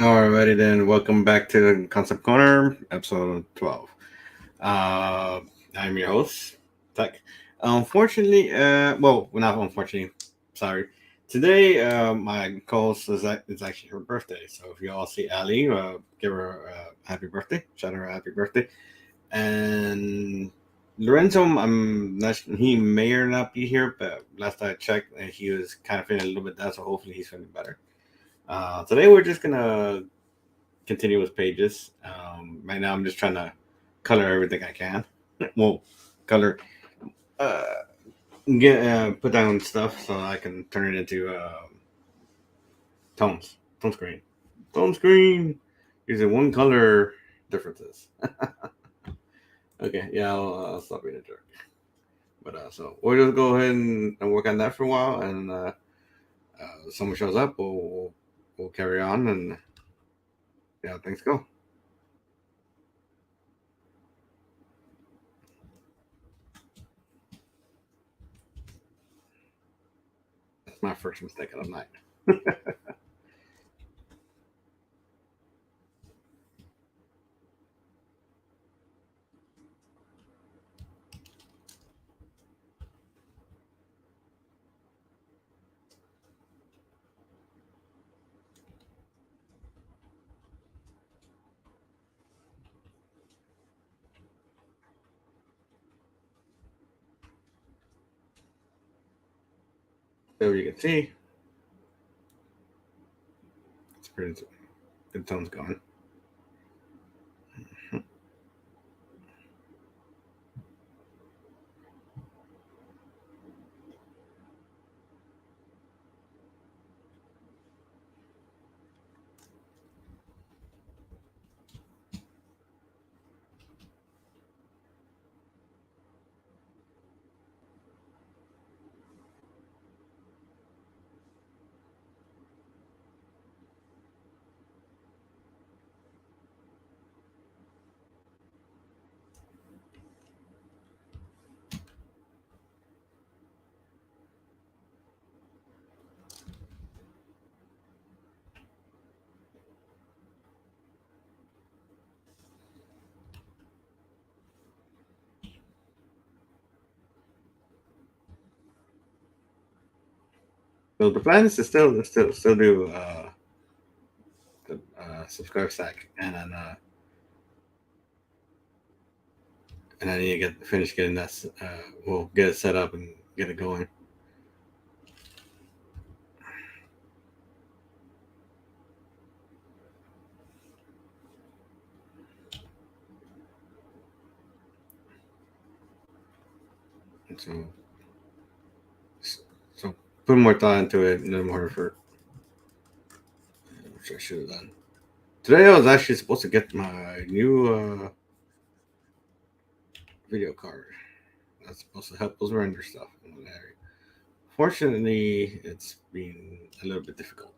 Alrighty then, welcome back to the Concept Corner, episode 12. Uh, I'm your host, Tech. Unfortunately, not unfortunately, sorry. Today, my co-host is actually her birthday, so if you all see Ali, give her a happy birthday, shout her a happy birthday. And Lorenzo, he may or not be here, but last I checked, he was kind of feeling a little bit down, so hopefully he's feeling better. Today we're just gonna continuous pages. Right now, I'm just trying to color everything I can. Well, color, uh, get put down stuff so I can turn it into tone screen, tone screen, using one color differences. Okay, yeah, I'll stop being a jerk. But so we'll just go ahead and work on that for a while, and someone shows up, we'll carry on and see how things go. That's my first mistake of the night. So you can see, it's pretty good tones going. So the plan is to still do the subscribe stack, and I need to get finish getting that. We'll get it set up and get it going. And so put more thought into it, and then more effort, which I should have done. Today I was actually supposed to get my new video card. That's supposed to help us render stuff in that area. Fortunately, it's been a little bit difficult.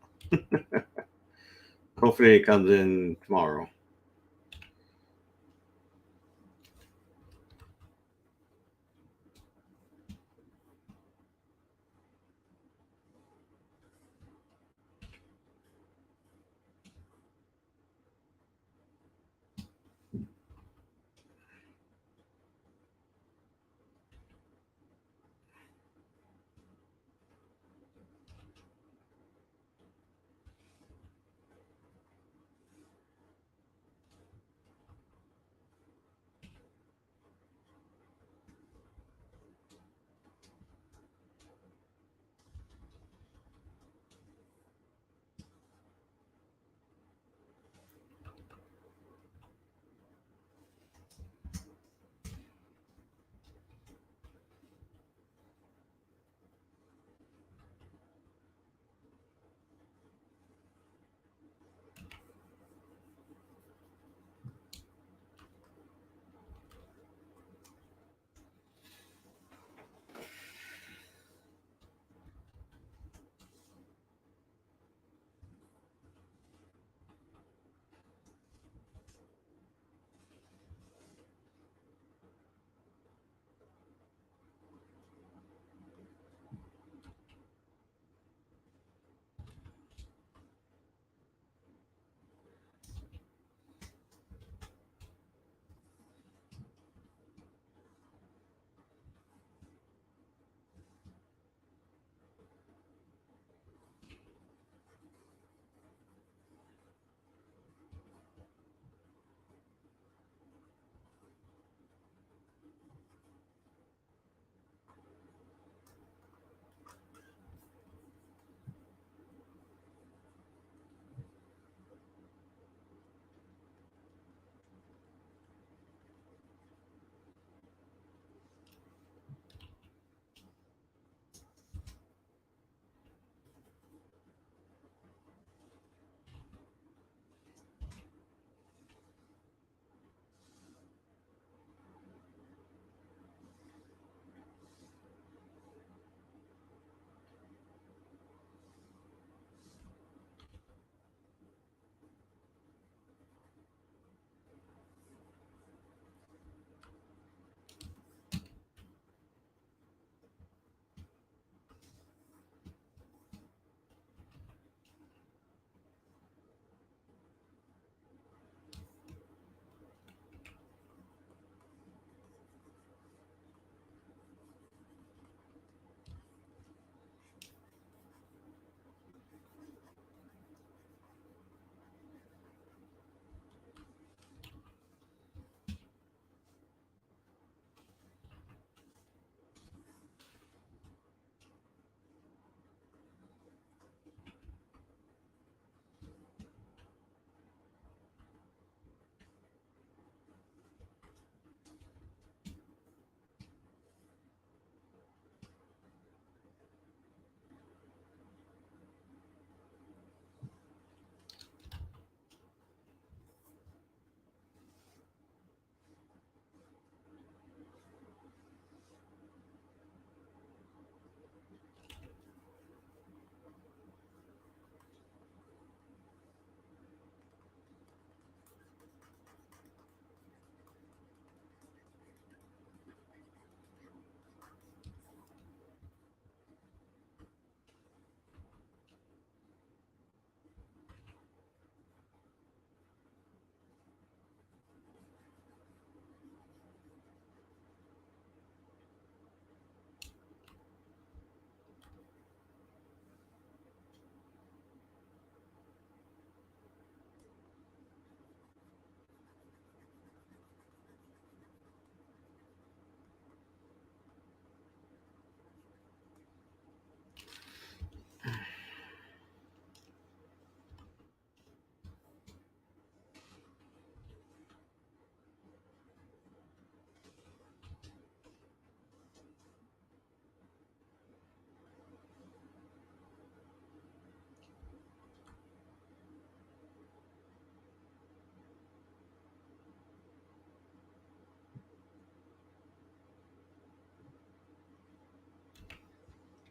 Hopefully, it comes in tomorrow.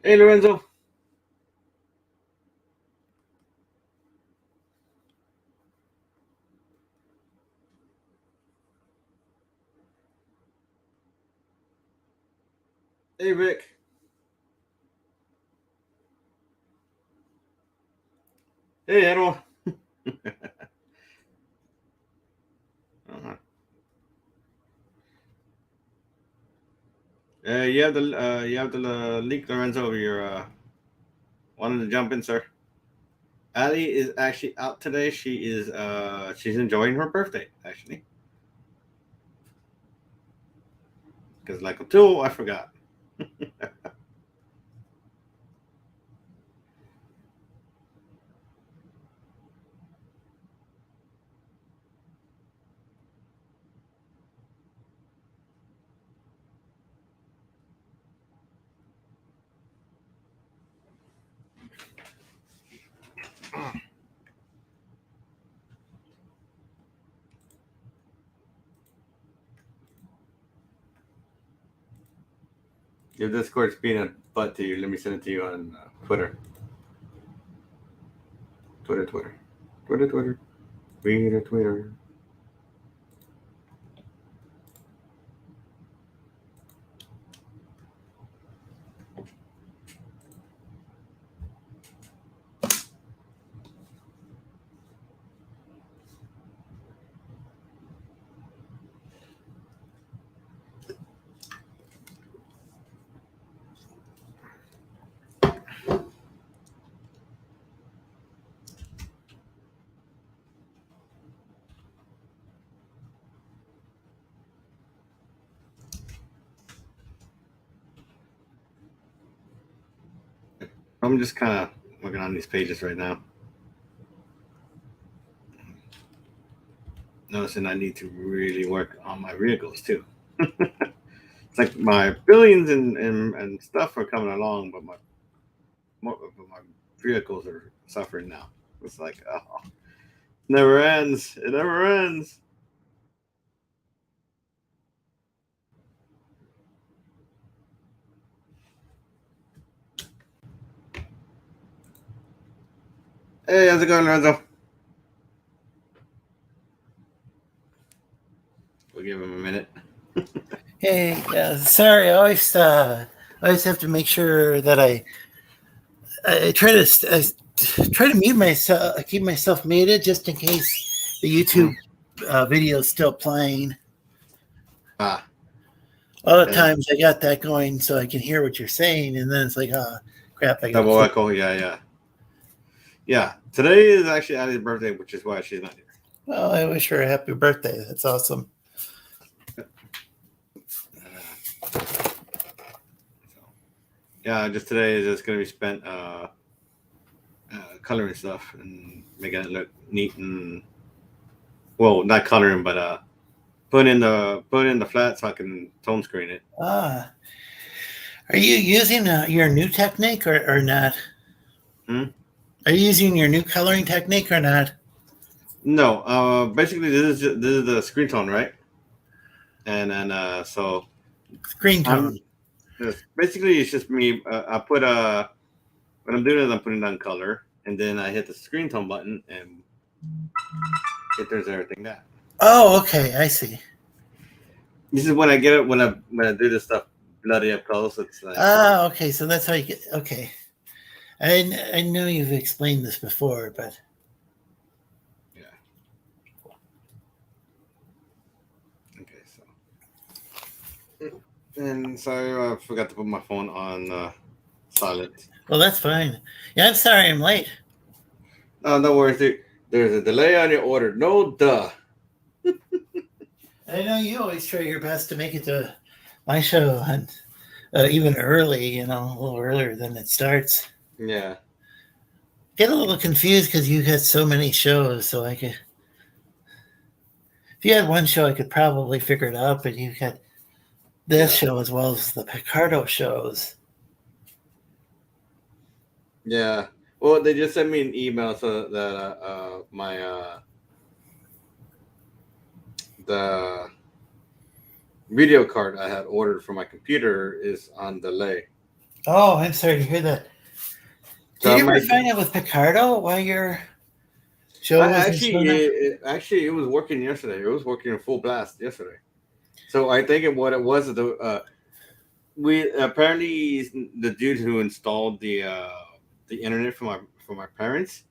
Hey, Lorenzo. Hey, Vic. Hey, Edwin. Uh-huh. You have the link, Lorenzo. You're wanting to jump in, sir. Ali is actually out today. She's enjoying her birthday actually. Because like until I forgot. If Discord's being a butt to you, let me send it to you on Twitter. Twitter, Twitter, Twitter, Twitter, Twitter, Twitter. I'm just kind of working on these pages right now. Noticing I need to really work on my vehicles too. It's like my billions and stuff are coming along, but my vehicles are suffering now. It's like, oh, never ends. It never ends. Hey, how's it going, Lorenzo? We'll give him a minute. Hey, sorry. I always have to make sure that I try to mute myself, keep myself muted, just in case the YouTube video is still playing. Ah, A lot of yeah. times I got that going so I can hear what you're saying, and then it's like, oh crap, I got to Double flip. echo. Yeah, yeah. Yeah. Today is actually Addie's birthday, which is why she's not here. Well, I wish her a happy birthday. That's awesome. So, yeah, just today is just going to be spent coloring stuff and making it look neat and, well, not coloring, but putting in the flat so I can tone screen it. Ah, are you using your new technique or not? Hmm? Are you using your new coloring technique or not? No, basically this is the screen tone, right? And so Screen I'm tone. basically it's just me. I put what I'm doing is I'm putting down color, and then I hit the screen tone button, and it turns everything down. Oh, okay, I see. This is when I get it when I do this stuff bloody up close. It's like, Ah, okay. So that's how you get. Okay, I know you've explained this before, but yeah, okay, so and so I forgot to put my phone on silent. well, that's fine. Yeah, I'm sorry I'm late. No worries, dude. There's a delay on your order. No, duh. I know you always try your best to make it to my show, and even early. A little earlier than it starts. Yeah, Get a little confused because you had so many shows. So I could, if you had one show, I could probably figure it out. But you had this yeah, show as well as the Picardo shows. yeah. Well, they just sent me an email so that my the video card I had ordered for my computer is on delay. Oh, I'm sorry to hear that. So Did I you ever might. find out with Picardo why your show I wasn't actually, showing up? actually, it was working yesterday. It was working in full blast yesterday. So I think what it was the we apparently the dude who installed the internet for my parents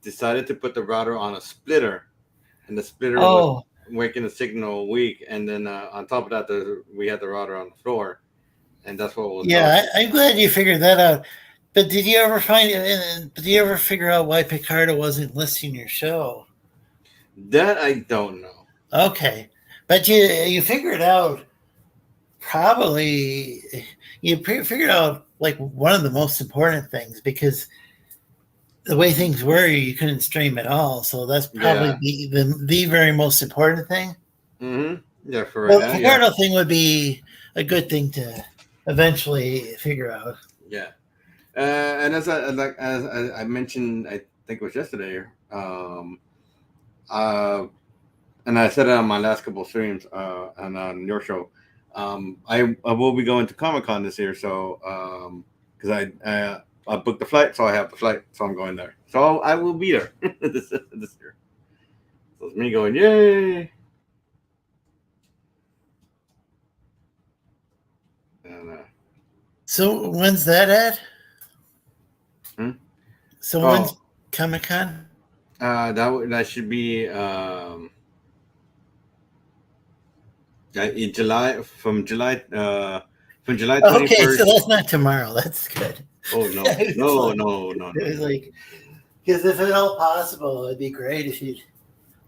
decided to put the router on a splitter, and the splitter was Oh, making the signal weak. And then on top of that, we had the router on the floor, and that's what was yeah. causing it. I'm glad you figured that out. But did you ever find did you ever figure out why Picardo wasn't listing your show? That I don't know. Okay, but you figured out probably figured out like one of the most important things because the way things were, you couldn't stream at all. So that's probably Yeah. the very most important thing. Yeah. For right Well, now, the yeah. Picardo thing would be a good thing to eventually figure out. Yeah. And as I mentioned, I think it was yesterday. Uh, and I said it on my last couple of streams and on your show. I will be going to Comic Con this year, so because I booked the flight, so I have the flight, so I'm going there. So I will be there this year. So it's me going, yay! And So when's that at? hmm? So when's Oh, Comic Con? that should be in July from July Okay, so 21st. that's not tomorrow. That's good. Oh no It's no like no no no it was no like because if at all possible, it'd be great if you'd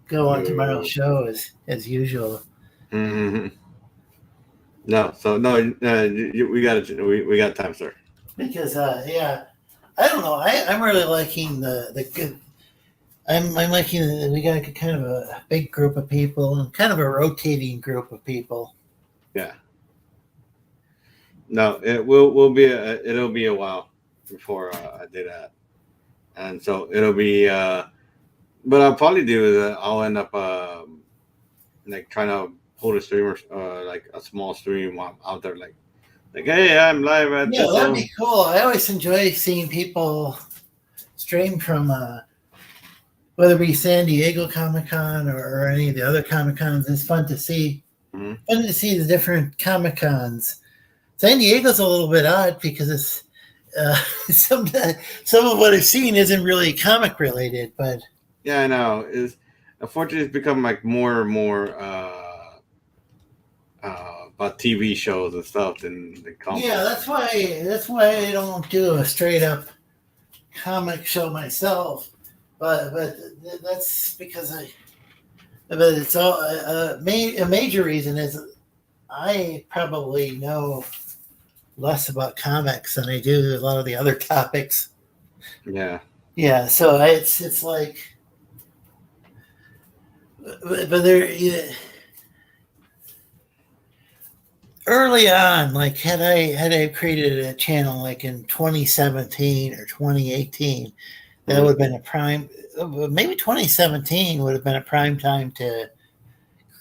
go on tomorrow's no. show as usual. Mm-hmm. No, so no, we got it. We got time, sir. Because yeah, I don't know. I'm really liking the good. I'm liking that we got kind of a big group of people and kind of a rotating group of people. Yeah. No, it will be it'll be a while before I do that, and so it'll be. But I'll probably do is I'll end up like trying to hold a streamer like a small stream while I'm out there like hey, I'm live at Yeah, this that'd be cool. I always enjoy seeing people stream from whether it be San Diego Comic Con or any of the other Comic Cons. It's fun to see. Mhm. Fun to see the different Comic Cons. San Diego's a little bit odd because it's uh, some some of what I've seen isn't really comic related, but Yeah, I know. Is unfortunately it's become like more and more about TV shows and stuff than the comic yeah, books. that's why I don't do a straight up comic show myself. But that's because I. But it's all a major reason is I probably know less about comics than I do a lot of the other topics. Yeah. Yeah, so it's like, but there yeah, early on, like had I created a channel like in 2017 or 2018, that would Mhm. have been a prime. Maybe 2017 would have been a prime time to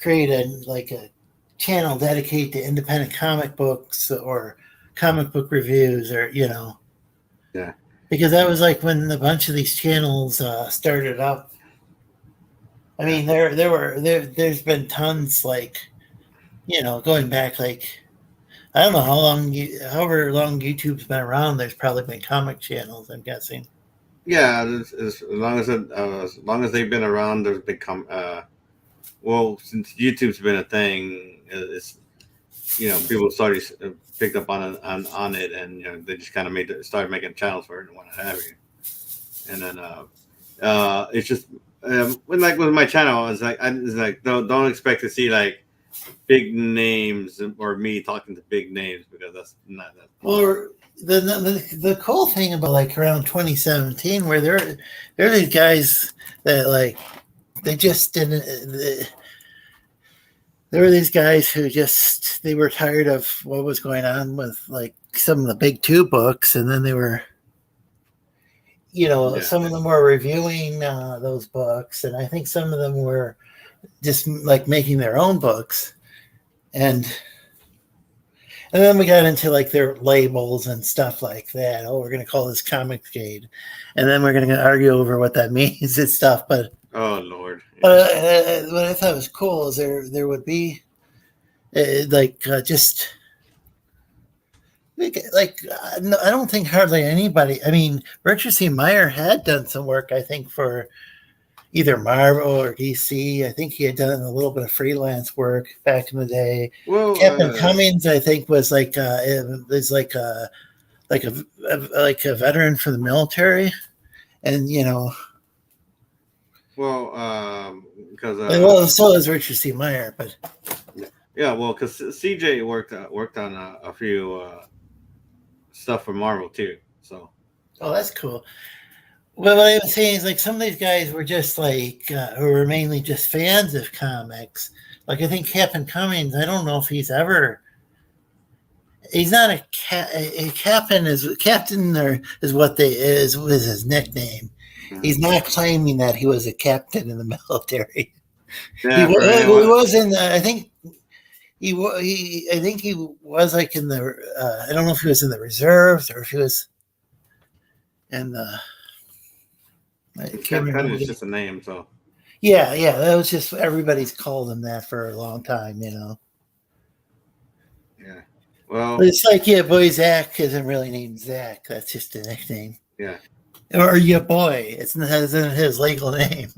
create a channel dedicated to independent comic books or comic book reviews or Yeah. because that was like when a bunch of these channels started up. I Yeah. mean, there's been tons like going back like I don't know however long YouTube's been around. There's probably been comic channels. I'm guessing. Yeah. As long as they've been around, there's become well since YouTube's been a thing. It's people started picked up on it, and they just kind of started making channels for it and what have you. And then it's just when like with my channel, it's like don't expect to see like big names or me talking to big names because that's not Well, the cool thing about like around 2017, where there are these guys that like they just didn't. There were these guys who just they were tired of what was going on with like some of the big two books, and then they were yeah some of them were reviewing those books, and I think some of them were just like making their own books, and And then we got into like their labels and stuff like that. Oh, we're going to call this Comicsgate, and then we're going to argue over what that means and stuff. But Oh Lord. Yeah. what I thought was cool is there would be just no, I don't think hardly anybody. I mean, Richard C. Meyer had done some work, I think, for either Marvel or DC. I think he had done a little bit of freelance work back in the day. Well, Captain Cummings, I think, was like like a veteran for the military, and because well, so is Richard C. Meyer, but yeah, well, because CJ worked on a few stuff for Marvel too. So oh, that's cool. Well, what I was saying is like some of these guys were just like who were mainly just fans of comics. Like I think Captain Cummings, I don't know if he's not a captain or is what they is was his nickname. He's not claiming that he was a captain in the military. yeah, for He anyone. was in the, I think I think he was like in the I don't know if he was in the reserves or if he was in the I can't Captain remember. is just a name, so Yeah, that was just everybody's called him that for a long time, yeah. Well, But it's like, yeah, boy, Zach isn't really named Zach. That's just a nickname. yeah. Or your boy. It's not his legal name.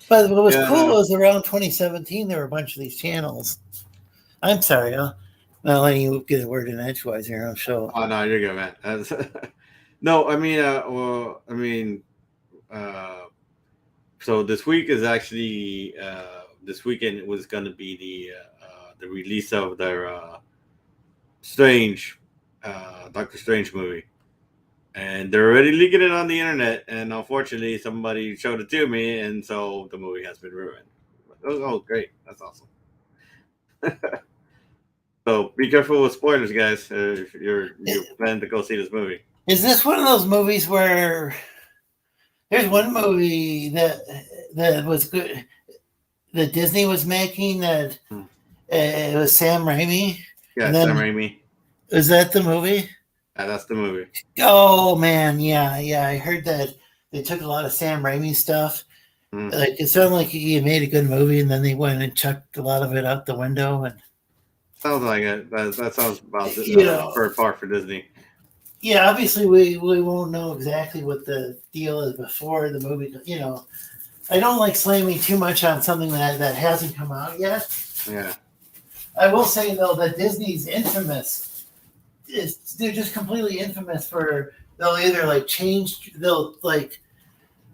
But what was Yeah, cool no. was around 2017, there were a bunch of these channels. I'm sorry, I'm not letting you get a word in edgewise here. I'm sure. Oh no, you're good, man. No, I mean, uh, so this week is actually this weekend it was going to be the release of their Strange, Doctor Strange movie, and they're already leaking it on the internet. And unfortunately, somebody showed it to me, and so the movie has been ruined. Oh, great, that's awesome. So be careful with spoilers, guys. If you're planning to go see this movie. Is this one of those movies where there's one movie that was good that Disney was making that it was Sam Raimi, Yeah, and Sam then Raimi. is that the movie? Yeah, that's the movie. Oh man, yeah. I heard that they took a lot of Sam Raimi stuff. Mm. Like it sounded like he made a good movie, and then they went and chucked a lot of it out the window. And Sounds like it. That sounds about you know, per part for Disney. yeah. Obviously, we won't know exactly what the deal is before the movie. I don't like slamming too much on something that hasn't come out yet. Yeah. I will say though that Disney's infamous. They're just completely infamous for they'll either like change they'll like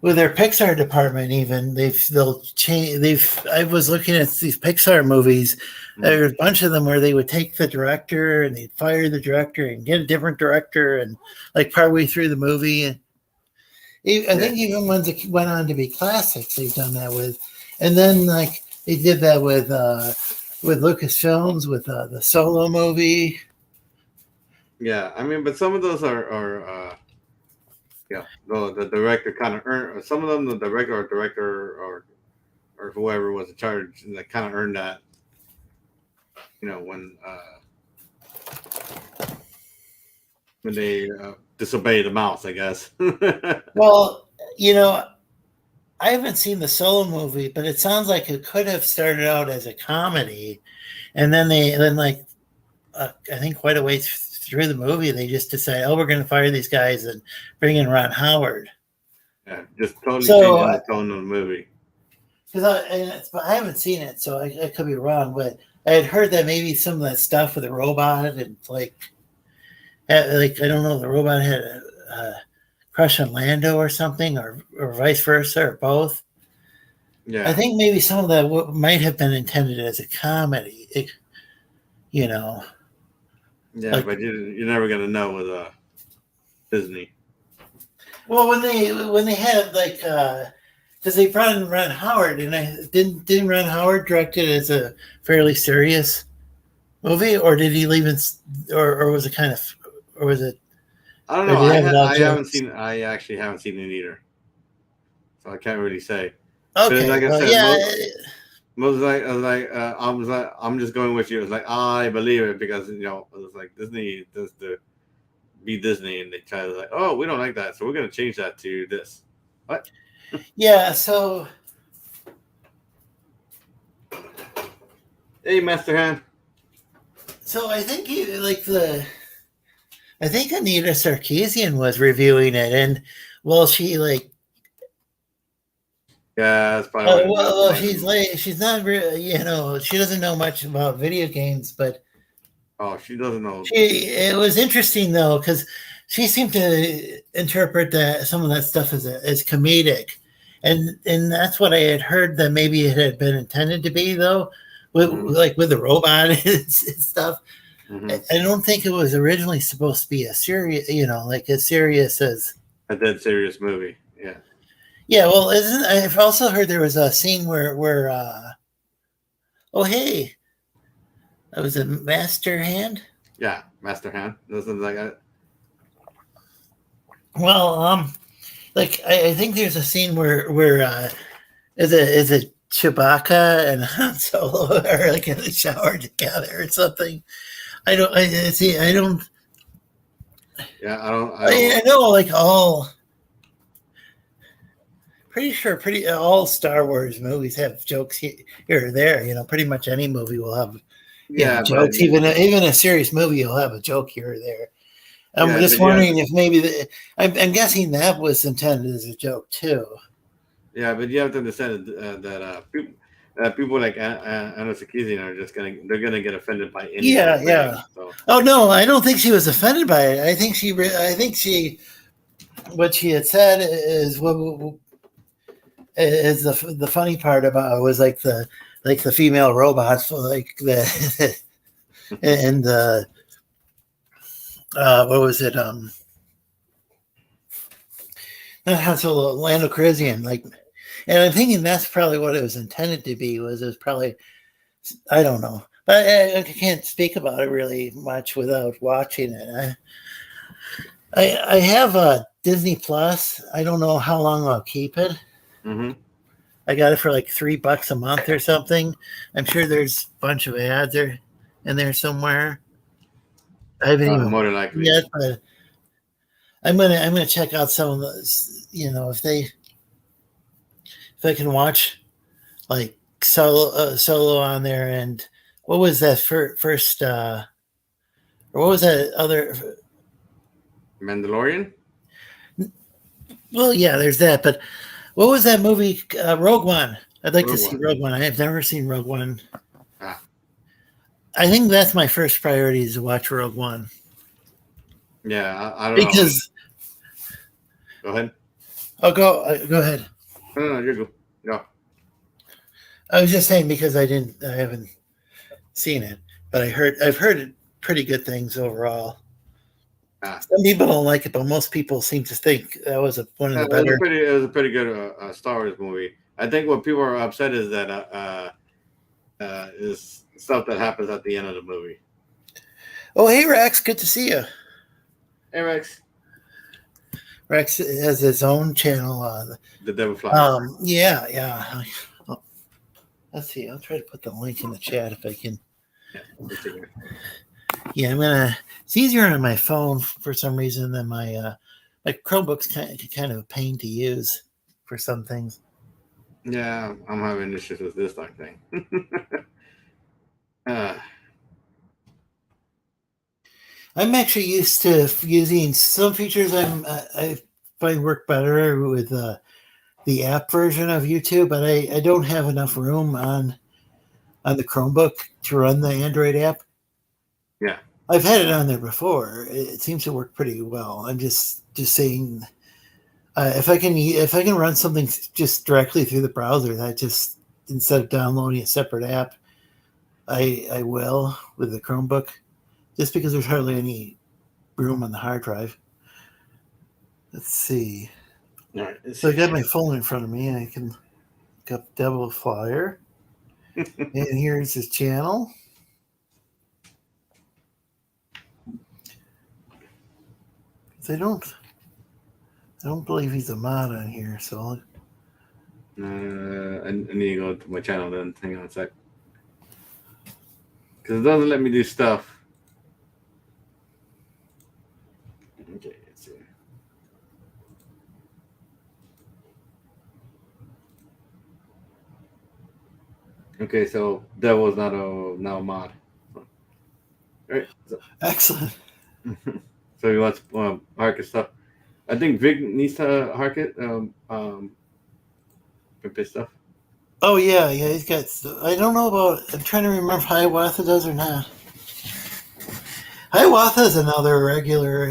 with their Pixar department even they'll change I was looking at these Pixar movies. There's a bunch of them where they would take the director and they'd fire the director and get a different director and like partway through the movie. And I think even ones that went on to be classics they've done that with. And then like they did that with Lucasfilms with the Solo movie. Yeah, I mean, but some of those are yeah, the director kind of earned some of them. The director or whoever was in charge, that kind of earned that. When they disobey the mouse, I guess. Well, I haven't seen the Solo movie, but it sounds like it could have started out as a comedy, and then like I think quite a way through the movie, they just decide, oh, we're going to fire these guys and bring in Ron Howard. Yeah, just totally So, changing the tone of the movie. Because I haven't seen it, so I could be wrong, but I had heard that maybe some of that stuff with the robot and like I don't know, the robot had a crush on Lando or something, or vice versa, or both. Yeah, I think maybe some of that might have been intended as a comedy. Yeah, like, but you're never gonna know with Disney. well, when they had like because they brought in Ron Howard, and I didn't Ron Howard direct it as a fairly serious movie, or did he leave it, or was it kind of, or was it? I don't Or know. did it have a lot of I haven't jokes? seen. I actually haven't seen it either, so I can't really say. But Okay, like I well, said, yeah, I'm just going with you. It's like I believe it because it was like Disney does the be Disney, and they try to like, oh, we don't like that, so we're gonna change that to this. What? Yeah, so Hey, Master Hand. I think I think Anita Sarkeesian was reviewing it, and well, she like Yeah, that's probably what it is. she's like she's not she doesn't know much about video games, but Oh, she doesn't know. it was interesting though because she seemed to interpret that some of that stuff as comedic, and that's what I had heard that maybe it had been intended to be though, with Hmm. like with the robot and stuff. Hmm. I don't think it was originally supposed to be a serious, like as serious as. A dead serious movie. Yeah. Yeah, well, isn't I've also heard there was a scene where oh hey, that was a master hand. Yeah, Master Hand. Doesn't like it. Well, like I think there's a scene where is it Chewbacca and Han Solo are like in the shower together or something. I don't. I see. I don't. Yeah, I don't I know. know like all. Pretty sure, all Star Wars movies have jokes here or there. Pretty much any movie will have Yeah, but jokes. Even a serious movie will have a joke here or there. I'm yeah, just but yeah, wondering if maybe I'm guessing that was intended as a joke too. yeah, but you have to understand that people like Anna Sarkeesian are just they're gonna get offended by any Yeah, profanity. yeah. So Oh no, I don't think she was offended by it. I think she, what she had said is what is the funny part about it was like the female robots, like the and what was it? Not Han Solo, Lando Calrissian. Like, and I'm thinking that's probably what it was intended to be. Was it was probably I don't know, but I can't speak about it really much without watching it. I have a Disney Plus. I don't know how long I'll keep it. hmm I got it for like $3 a month or something. I'm sure there's a bunch of ads in there somewhere. I haven't even more than likely. yet, but I'm gonna check out some of those. If I can watch like solo on there, and what was that first or what was that other. Mandalorian. Well, yeah, there's that, but what was that movie, Rogue One? I'd like to Rogue see One. Rogue One. I have never seen Rogue One. Ah, I think that's my first priority is to watch Rogue One yeah, I don't know. because Go ahead. I'll go ahead. No, you're good. Go. I was just saying because I haven't seen it, but I've heard it pretty good things overall. Ah, Some people don't like it, but most people seem to think that was one of the better. it was a pretty good Star Wars movie. I think what people are upset is that is stuff that happens at the end of the movie. Oh, hey Rex, good to see you. Hey Rex, Rex has his own channel. the Devil Flies. Yeah, yeah. Oh, let's see. I'll try to put the link in the chat if I can. Yeah, let's see here. Yeah, I'm gonna. It's easier on my phone for some reason than my Chromebook's kind of a pain to use for some things. Yeah, I'm having issues with this like thing. uh, I'm actually used to using some features. I find work better with the app version of YouTube, but I don't have enough room on the Chromebook to run the Android app. yeah, I've had it on there before. It seems to work pretty well. I'm just saying if I can run something just directly through the browser, that just instead of downloading a separate app, I will with the Chromebook, just because there's hardly any room on the hard drive. Let's see. all right. So I got my phone in front of me. I can look up Devil Flyer, and here's his channel. I don't believe he's a mod on here, so I need to go to my channel then. Hang on a sec. Because it doesn't let me do stuff. Okay, let's see. Okay, so Devil's not a now a mod. Alright, so, Excellent. so he wants Harkit stuff. I think Vic needs to Harkit Pimpy stuff. Oh yeah, yeah. He's got. I don't know about. I'm trying to remember if Hiawatha does or not. Hiawatha is another regular.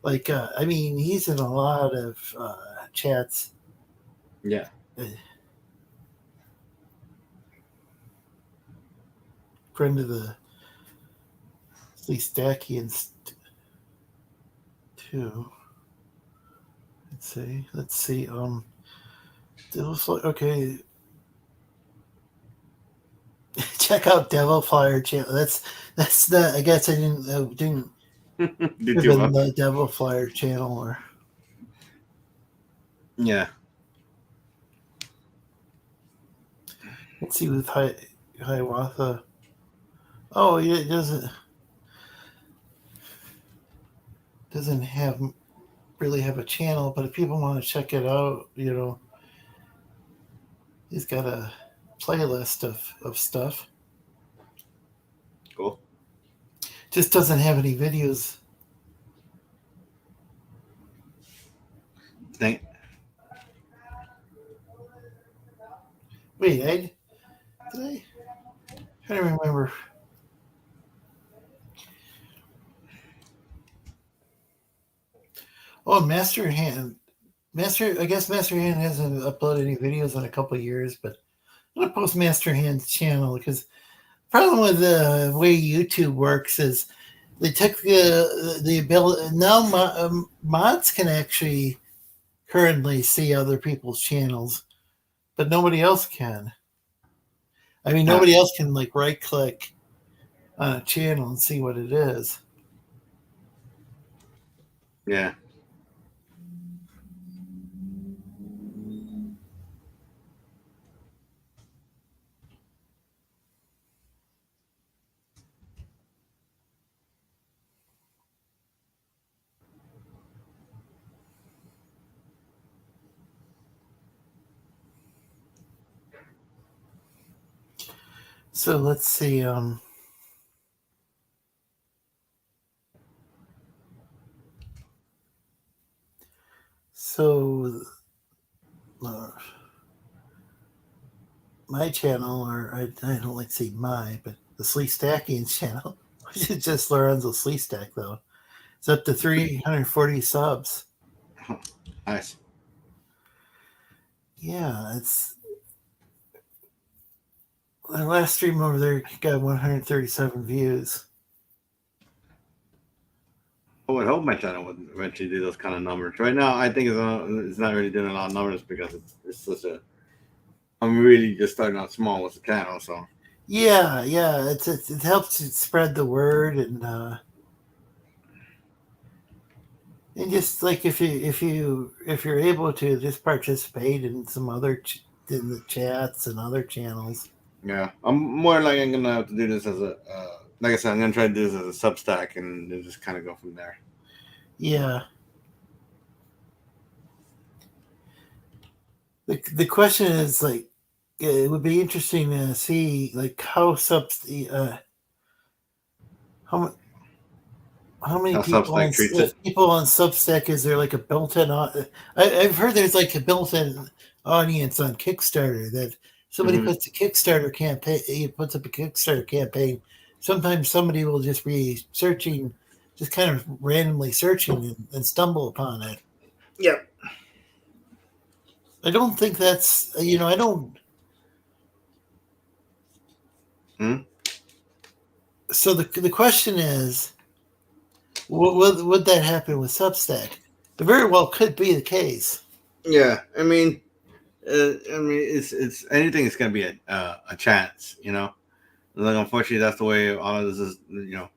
I mean, he's in a lot of chats. Yeah. Friend of the Stackians too. Let's see. Let's see. Okay. Check out Devil Flyer channel. That's the. I guess I didn't Do give too him much. the Devil Flyer channel or. Yeah. Let's see with Hiawatha. Oh, yeah, it doesn't have really have a channel, but if people want to check it out, he's got a playlist of stuff. Cool. Just doesn't have any videos. Thank. Wait, did I? I don't remember. Oh, Master Hand. I guess Master Hand hasn't uploaded any videos in a couple of years, but I'm gonna post Master Hand's channel because problem with the way YouTube works is they took the ability now. Mods can actually currently see other people's channels, but nobody else can. I mean, Ah, nobody else can like right click on a channel and see what it is. yeah. So let's see. So uh, my channel, or I don't like to say my, but the Slee Stacking channel, which is just Lorenzo Slee Stack though. It's up to 340 subs. Nice. Yeah, it's my last stream over there got 137 views. I would hope my channel would eventually do those kind of numbers. Right now, I think it's not really doing a lot of numbers because it's such a. I'm really just starting out small with the channel, so Yeah, it helps to spread the word and just like if you're able to just participate in some other in the chats and other channels. yeah. I'm more like I'm gonna have to do this as a. Like I said, I'm gonna try to do this as a Substack and then just kind of go from there. Yeah. The question is like it would be interesting to see like how how many How Substack treats it. people on Substack is there like a built-in? I've heard there's like a built-in audience on Kickstarter that somebody Mm-hmm. puts a Kickstarter campaign. He puts up a Kickstarter campaign. Sometimes somebody will just be searching, just kind of randomly searching and stumble upon it. Yep. I don't think that's I don't. Hmm. So the question is, would that happen with Substack? It very well could be the case. Yeah. It's anything is gonna be a chance, you know. Like unfortunately, that's the way all of this is. You know,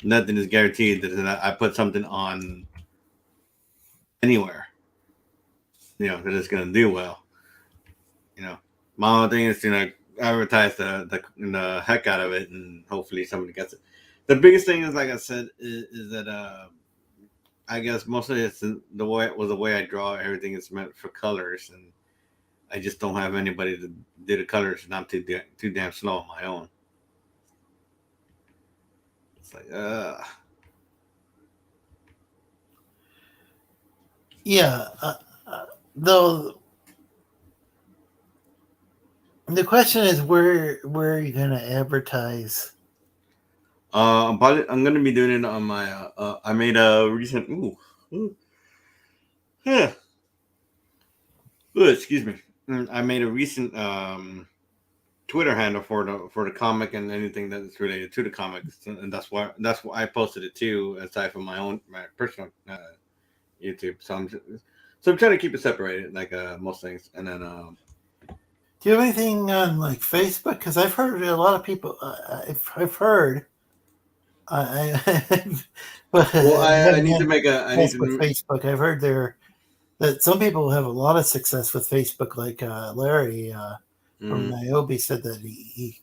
nothing is guaranteed. That I put something on anywhere, you know, that it's gonna do well. you know, my only thing is advertise the heck out of it, and hopefully somebody gets it. The biggest thing is, like I said, is that I guess mostly it's the way I draw. Everything is meant for colors, and I just don't have anybody to do the colors, and I'm too damn slow on my own. It's like, Yeah. Though the question is, where are you going to advertise? I'm gonna be doing it on my. I made a recent. Ooh, yeah. Ooh, excuse me. I made a recent Twitter handle for the comic and anything that's related to the comics, and that's why I posted it too, aside from my personal YouTube. So I'm trying to keep it separated, like most things, and then Do you have anything on like Facebook? Because I've heard a lot of people. I've heard. But well, I I haven't need had to make a I need success with to Facebook. I've heard that some people have a lot of success with Facebook. Like Larry from mm, Niobe said that he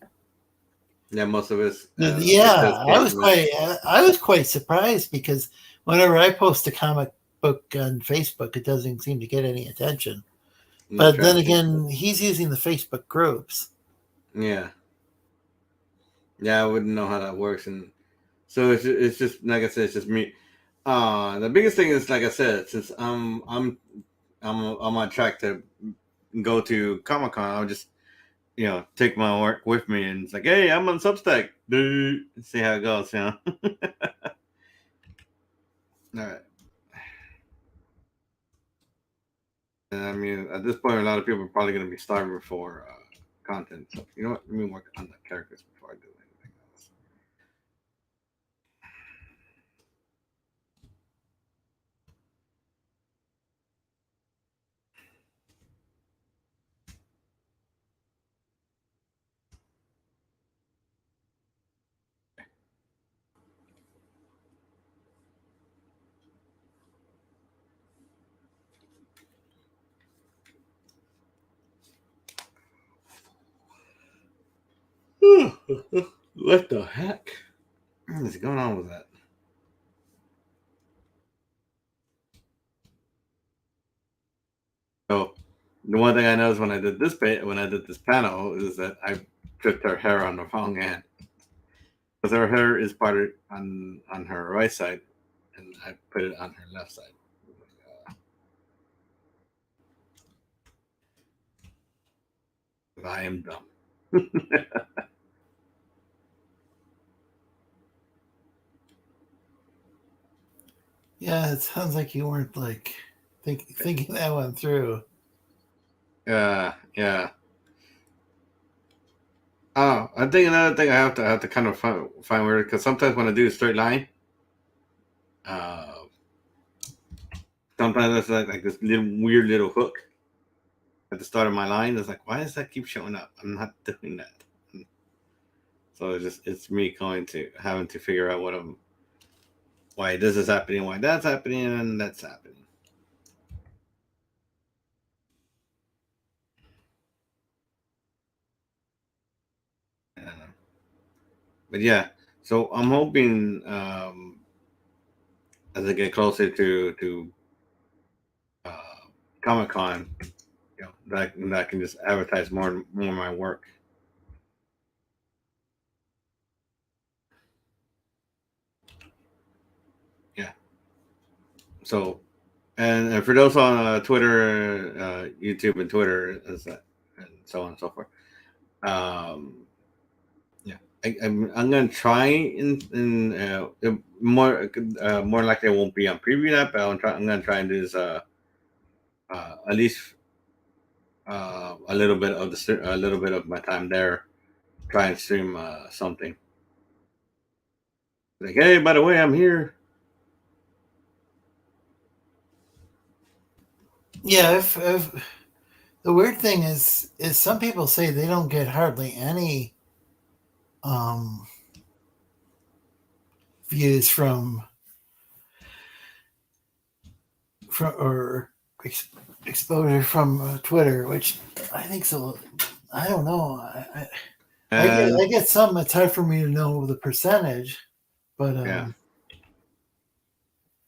yeah, most of his success yeah, came from that. I was quite surprised because whenever I post a comic book on Facebook, it doesn't seem to get any attention. But then Interesting. again, he's using the Facebook groups. Yeah, yeah, I wouldn't know how that works, and so it's just like I said, it's just me. The biggest thing is, like I said, since I'm on track to go to Comic Con, I'll just take my work with me, and it's like, hey, I'm on Substack. Dude, see how it goes, All right. And I mean, at this point, a lot of people are probably going to be starving for content. So you know what? Let me work on the characters before I do anything else. What the heck is going on with that? So the one thing I noticed when I did when I did this panel is that I tripped her hair on the wrong end because her hair is parted on her right side, and I put it on her left side. I am dumb. Yeah, it sounds like you weren't like thinking that one through. Yeah. Oh, I think another thing I have to kind of find where, because sometimes when I do a straight line, uh, sometimes it's like this little weird little hook at the start of my line. It's like, why does that keep showing up? I'm not doing that. So it's me going to having to figure out why this is happening, why that's happening, and that's happening. Uh, but yeah, so I'm hoping as I get closer to uh, Comic Con, that I can just advertise more of my work. Yeah. So and for those on Twitter, YouTube, and Twitter, and so on and so forth. Um, yeah, I'm gonna try more likely it won't be on preview that, but I'm gonna try and do this at least a little bit of my time there. Try and stream something like, hey, by the way, I'm here. Yeah, if the weird thing is some people say they don't get hardly any um, views from or exposure from Twitter, which I think so. I don't know. And I get some. It's hard for me to know the percentage, but yeah,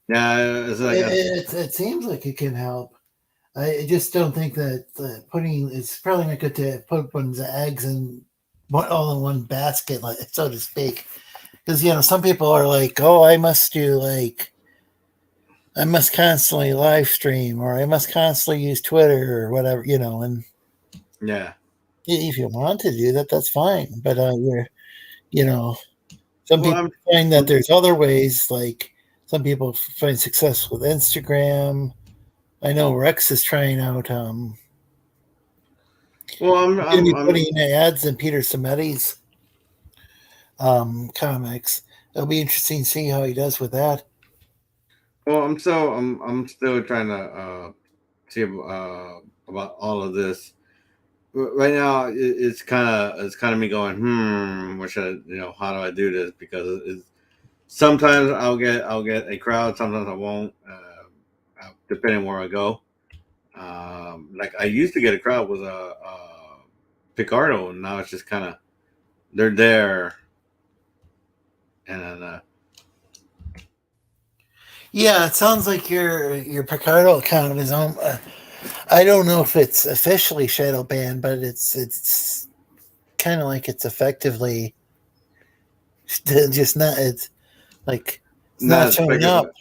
yeah, it's like it seems like it can help. I just don't think that putting it's probably not good to put one's eggs in all in one basket, like so to speak. Because some people are like, oh, I must constantly live stream or I must constantly use Twitter or whatever, and yeah. if you want to do that, that's fine. But you know, some Well, people find that there's other ways. Like some people find success with Instagram. I know Rex is trying out. well, He's going to be putting ads in Peter Cimetti's comics. It'll be interesting to see how he does with that. I'm still trying to see about all of this. Right now, it's kind of me going, what should I, how do I do this? Because sometimes I'll get a crowd, sometimes I won't, depending where I go. Like I used to get a crowd with a Picardo, and now it's just kind of they're there, and then Yeah, it sounds like your Picardo account is on. I don't know if it's officially shadow banned, but it's kind of like it's effectively just not. It's like it's not not as showing effective, up.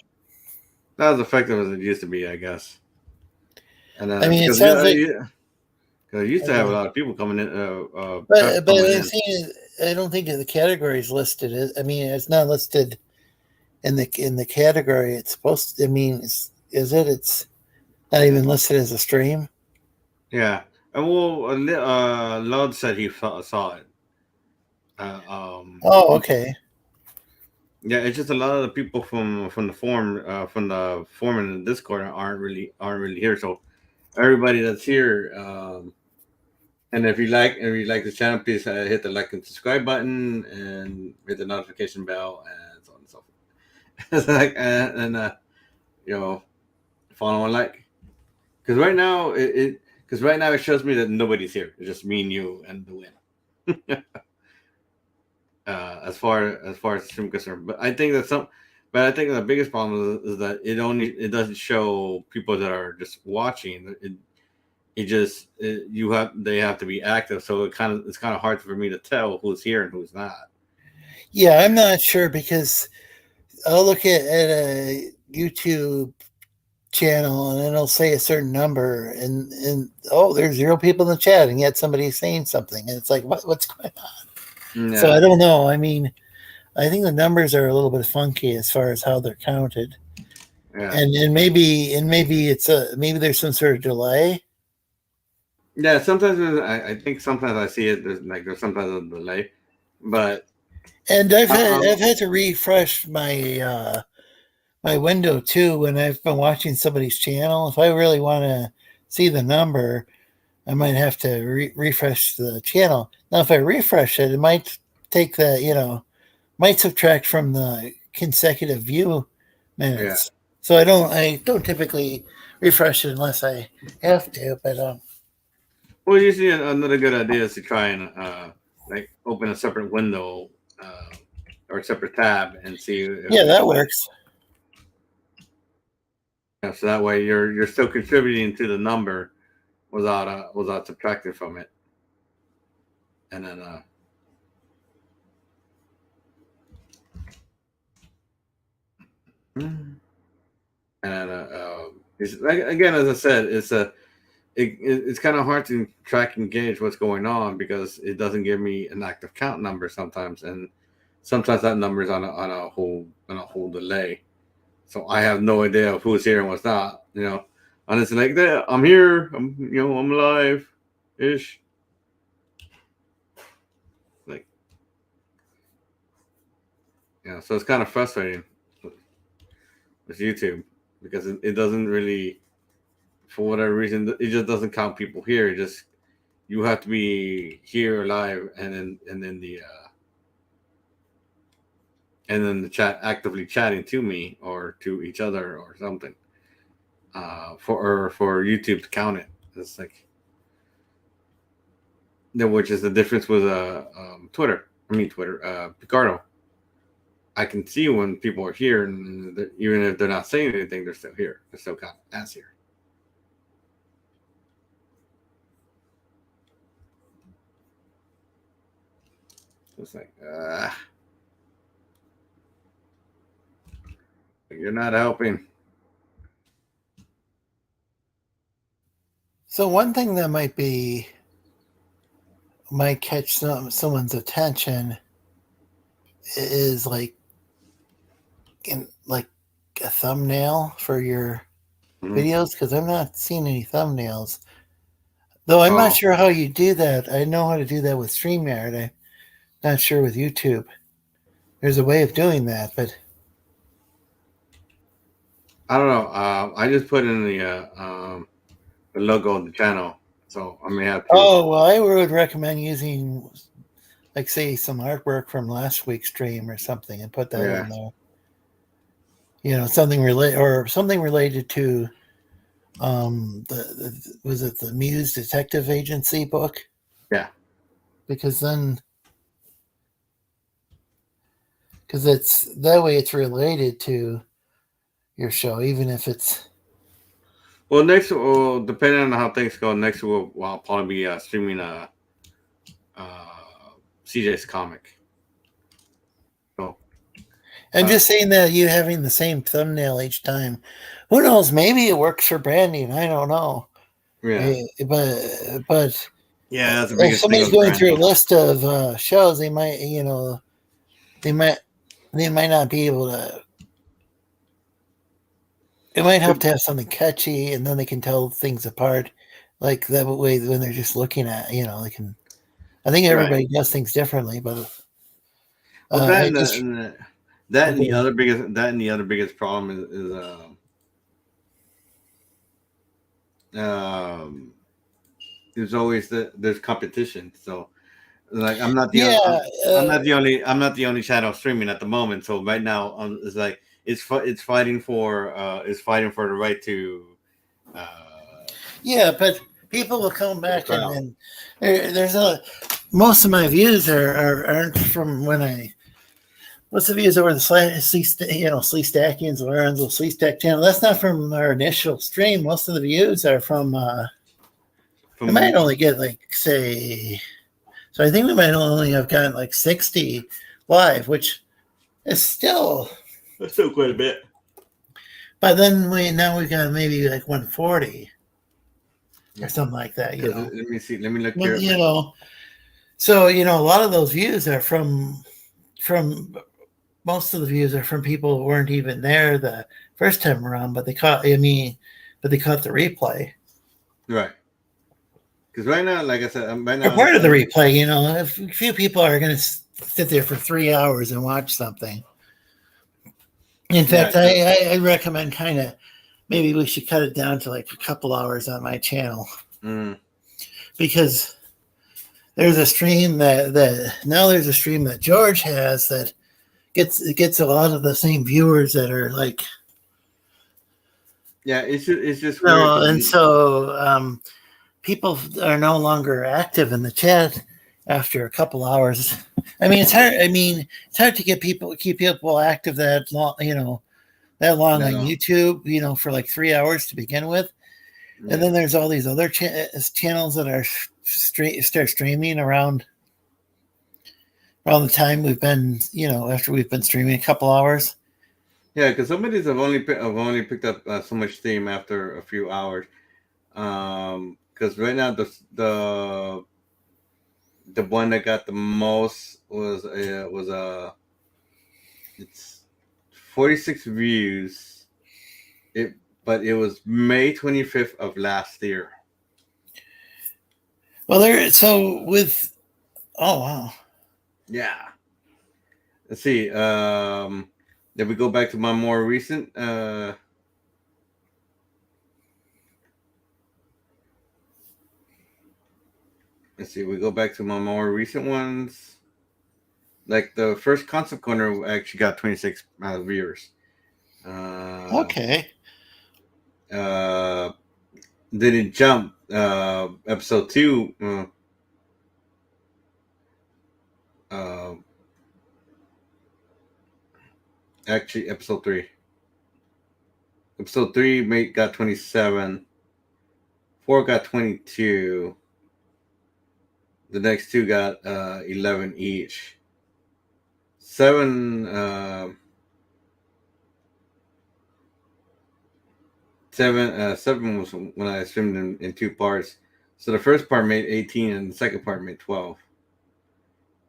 not as effective as it used to be, I guess. And then I mean, it because sounds like. yeah, cause I used to have a lot of people coming in, traffic But coming the in. thing is, I don't think the category is listed. I mean, it's not listed in the category. It's supposed. To, I mean, is it? It's not even listed as a stream. Yeah, and well, Lud said he saw it. Uh, um, Oh, okay. yeah, it's just a lot of the people from the forum in the Discord aren't really here. So everybody that's here, and if you like the channel, please hit the like and subscribe button and hit the notification bell and so on and so forth. It's like you know follow and like because right now it shows me that nobody's here. It's just me and you and the win. As far as I'm concerned. But I think the biggest problem is that it doesn't show people that are just watching. It just you have they have to be active, so it's kind of hard for me to tell who's here and who's not. Yeah, I'm not sure because I'll look at a YouTube channel and it'll say a certain number and oh, there's zero people in the chat and yet somebody's saying something and it's like what's going on? So I Yeah, don't know. I mean, I think the numbers are a little bit funky as far as how they're counted. yeah, And maybe it's a maybe there's some sort of delay. yeah. Sometimes I think sometimes I see it. There's sometimes a delay, but And I've um, had to refresh my window too when I've been watching somebody's channel. If I really want to see the number, I might have to refresh the channel. Now, if I refresh it, it might take the might subtract from the consecutive view yeah. minutes. So I don't typically refresh it unless I have to. But Well, usually another good idea is to try and like open a separate window uh, or a separate tab and see yeah, if that like works. so that way you're still contributing to the number without subtracting from it, and then it's, like, again as I said, it's kind of hard to track and gauge what's going on because it doesn't give me an active count number sometimes, and sometimes that number is on a whole delay. So I have no idea of who's here and what's not. And it's like that. I'm here. I'm alive, ish. Like so it's kind of frustrating with YouTube because it doesn't really, for whatever reason, it just doesn't count people here. It just you have to be here live, and then the chat actively chatting to me or to each other or something. for YouTube to count it. It's like which is the difference with Twitter. I mean Twitter, Picardo. I can see when people are here, and even if they're not saying anything, they're still here. They're still counted as here. It's like, you're not helping. So one thing that might catch someone's attention is like a thumbnail for your Mm-hmm. videos, because I'm not seeing any thumbnails. Though I'm not Oh, sure how you do that. I know how to do that with StreamYard. I'm not sure with YouTube. There's a way of doing that, but I don't know. I just put in the logo of the channel, so I may have to. oh well, I would recommend using like say some artwork from last week's stream or something and put that Yeah, in there. Something related to the was it the Muse Detective Agency book? yeah. Because then because it's that way it's related to your show, even if it's Well, next, well, depending on how things go, next I'll probably be streaming CJ's comic. So, I'm uh, just saying that you having the same thumbnail each time. Who knows? Maybe it works for branding. I don't know. yeah, But yeah, that's the if biggest thing somebody's with going through branding. a list of shows, they might they might not be able to. It might have to have something catchy, and then they can tell things apart. Like that way, when they're just looking at, they can. I think Right. everybody does things differently, but Well, that I and just that and the okay. other biggest problem is um, there's always there's competition. So like Yeah, I'm not the only channel streaming at the moment. So right now it's like it's fighting for the right to uh, yeah, but people will come for the back crowd. and there's a most of my views aren't from when I. What's the views over the Slee Stackians, Lorenzo Slee Stack channel? That's not from our initial stream. Most of the views are from. We might From only get like say. So I think we might only have gotten like 60 live, which is still. that's still quite a bit. But then we've got maybe like 140 or something like that. Because let me see. Let me look Well, here. so a lot of those views are from most of the views are from people who weren't even there the first time around, but they caught. I mean, but they caught the replay. Right. Because right now, like I said, right Or now, part of the replay. If a few people are going to sit there for 3 hours and watch something. In yeah. fact, I recommend kind of maybe we should cut it down to like a couple hours on my channel, Mm, because there's a stream that George has that gets a lot of the same viewers that are like yeah. It's just weird. and so people are no longer active in the chat after a couple hours. I mean, it's hard. I mean, it's hard to keep people active that long. That long on No. YouTube. For like 3 hours to begin with, and Yeah. then there's all these other channels that are start streaming around the time we've been. After we've been streaming a couple hours. Yeah, because some of these have only picked up so much steam after a few hours. Because right now the one that got the most was it's 46 views. It but it was May 25th of last year. Well, oh wow. Yeah. Let's see. If we go back to my more recent let's see, we go back to my more recent ones. Like the first concept corner actually got 26 viewers. Okay. Uh, did it jump? Episode two. Uh, actually, episode three. Episode three made got 27. Four got 22. The next two got 11 each. Seven. Seven was when I streamed in two parts. So the first part made 18, and the second part made 12.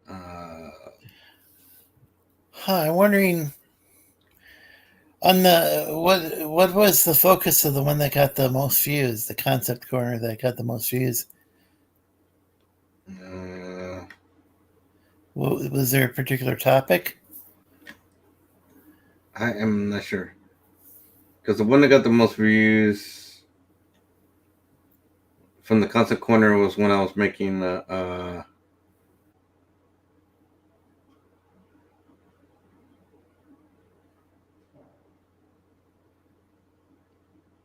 Uh, I'm wondering on the what was the focus of the one that got the most views, the concept corner that got the most views? uh, Was there a particular topic? I am not sure because the one that got the most views from the concept corner was when I was making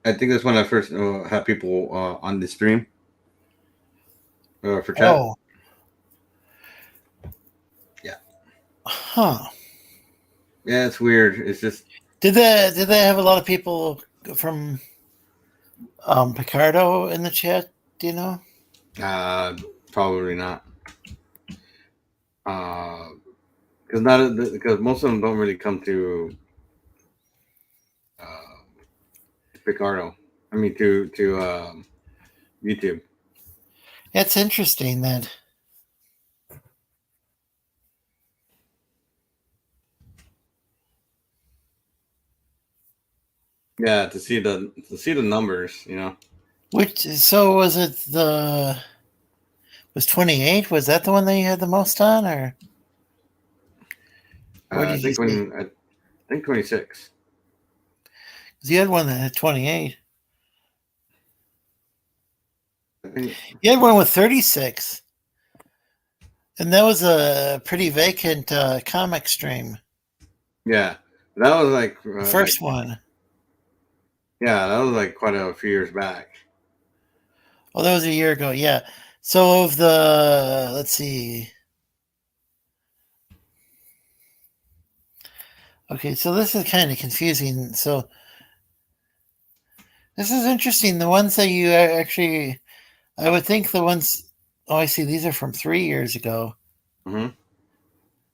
I think that's when I first had people on the stream for chat. Oh, Yeah, huh. yeah, it's weird. It's just Did they have a lot of people from Picardo in the chat? Do you know? uh, probably not. Because not because most of them don't really come to uh, Picardo. I mean to YouTube. It's interesting that. Yeah, to see the numbers, you know. Which so was it the was 28? Was that the one that you had the most on, or what I did you think say? when I think 26. Because you had one that had 28. I think You had one with 36, and that was a pretty vacant comic stream. yeah, that was The first one. yeah, that was like quite a few years back. Oh, that was a year ago. Yeah. So of the let's see. Okay, so this is kind of confusing. So this is interesting. The ones that you actually, I would think the ones. Oh, I see. These are from 3 years ago. Hmm.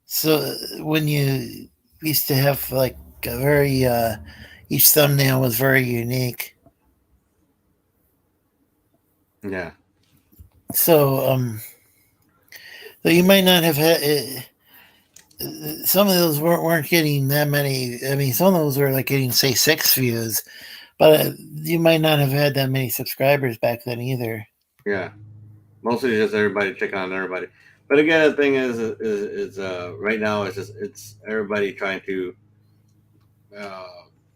So when you used to have like a very, each thumbnail was very unique. Yeah, So, so you might not have had. Some of those weren't getting that many. I mean, some of those were like getting say 6 views, but you might not have had that many subscribers back then either. yeah. Mostly just everybody check on everybody. But again, the thing is right now it's everybody trying to uh,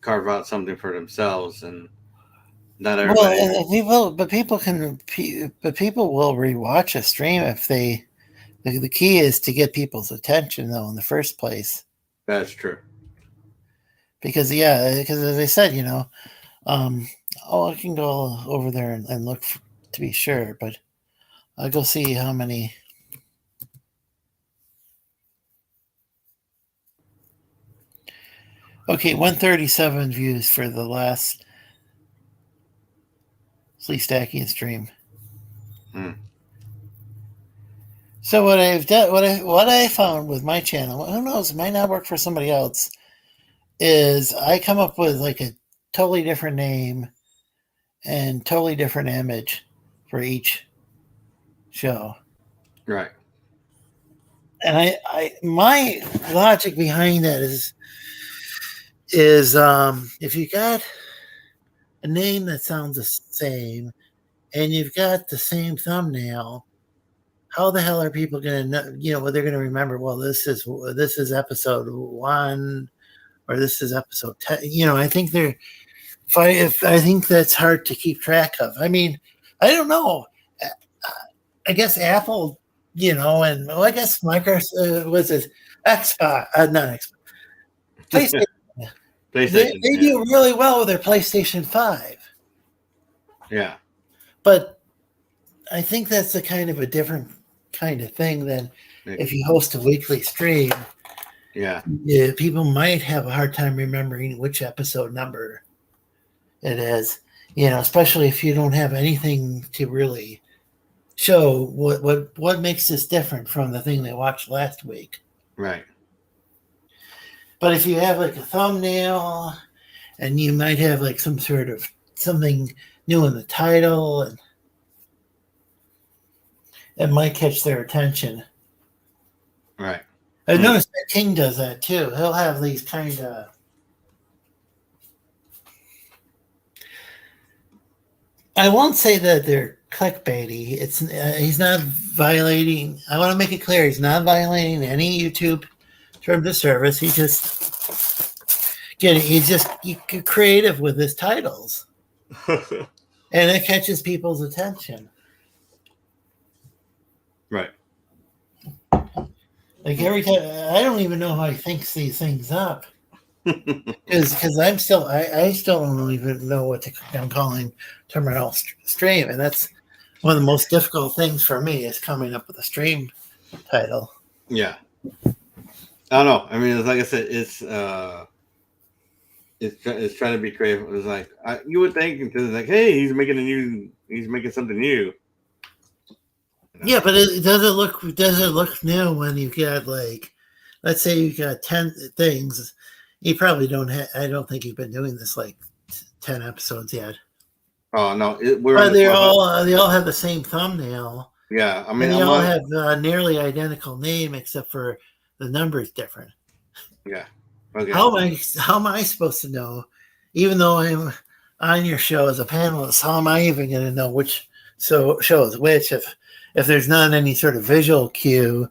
carve out something for themselves, and not Well, everybody. but people will rewatch a stream if they. The key is to get people's attention though in the first place, That's true. because yeah, because as I said, um, oh, I can go over there and look to be sure, but I'll go see how many. Okay, 137 views for the last Flea Stacking stream. Hmm. So what I've done, what I found with my channel, who knows, it might not work for somebody else, is I come up with like a totally different name and totally different image for each show. Right. And my logic behind that is if you got a name that sounds the same and you've got the same thumbnail, how the hell are people going to know? They're going to remember. Well, this is episode 1, or this is episode 10. I think they're. If I think that's hard to keep track of. I mean, I don't know. I guess Apple, and I guess Microsoft was it Xbox, not Xbox, PlayStation. They, PlayStation. they Yeah. do really well with their PlayStation 5. Yeah. But I think that's a kind of a different kind of thing than Like, if you host a weekly stream. yeah. Yeah, people might have a hard time remembering which episode number it is. Especially if you don't have anything to really show what makes this different from the thing they watched last week. Right. But if you have like a thumbnail and you might have like some sort of something new in the title, and it might catch their attention. Right. I've Hmm. noticed that King does that too. He'll have these kind of, I won't say that they're clickbaity. He's not violating. I want to make it clear he's not violating any YouTube terms of service. He's just creative with his titles, and it catches people's attention. Right. Like every time, I don't even know how he thinks these things up. Because I still don't even know what I'm calling terminal stream, and that's one of the most difficult things for me is coming up with a stream title. Yeah. I don't know. I mean, it's like I said, it's trying to be creative. It's like you would think until it's like, hey, he's making something new. Yeah, but does it look new when you got like, let's say you got 10 things. You probably don't have. I don't think you've been doing this like 10 episodes yet. Oh no, we're on But the 12th. they all have the same thumbnail. Yeah, I mean, And they I'm all on. have a nearly identical name except for the numbers different. Yeah. Okay. How am I supposed to know? Even though I'm on your show as a panelist, how am I even going to know which show is which if there's not any sort of visual cue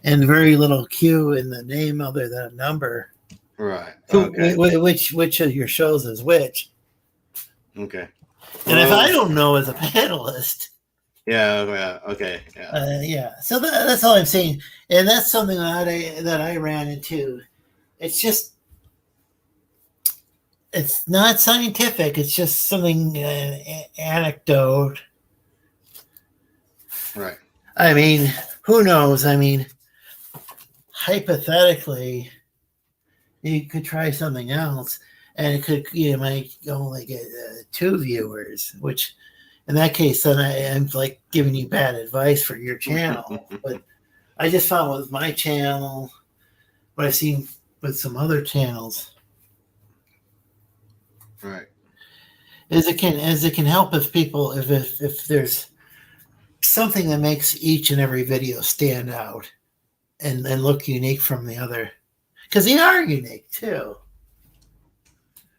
and very little cue in the name other than a number? Right. So Okay. which of your shows is which? Okay. And if I Well. don't know as a panelist, Yeah. Yeah. Okay. Yeah. yeah. So that's all I'm saying, and that's something that I ran into. It's just it's not scientific. It's just something anecdote. Right. I mean, who knows? I mean, hypothetically, you could try something else, and it could might only get 2 viewers, which in that case, then I'm like giving you bad advice for your channel. But I just found with my channel, what I've seen with some other channels, Right. is it can help if people if there's something that makes each and every video stand out and look unique from the other, because they are unique too.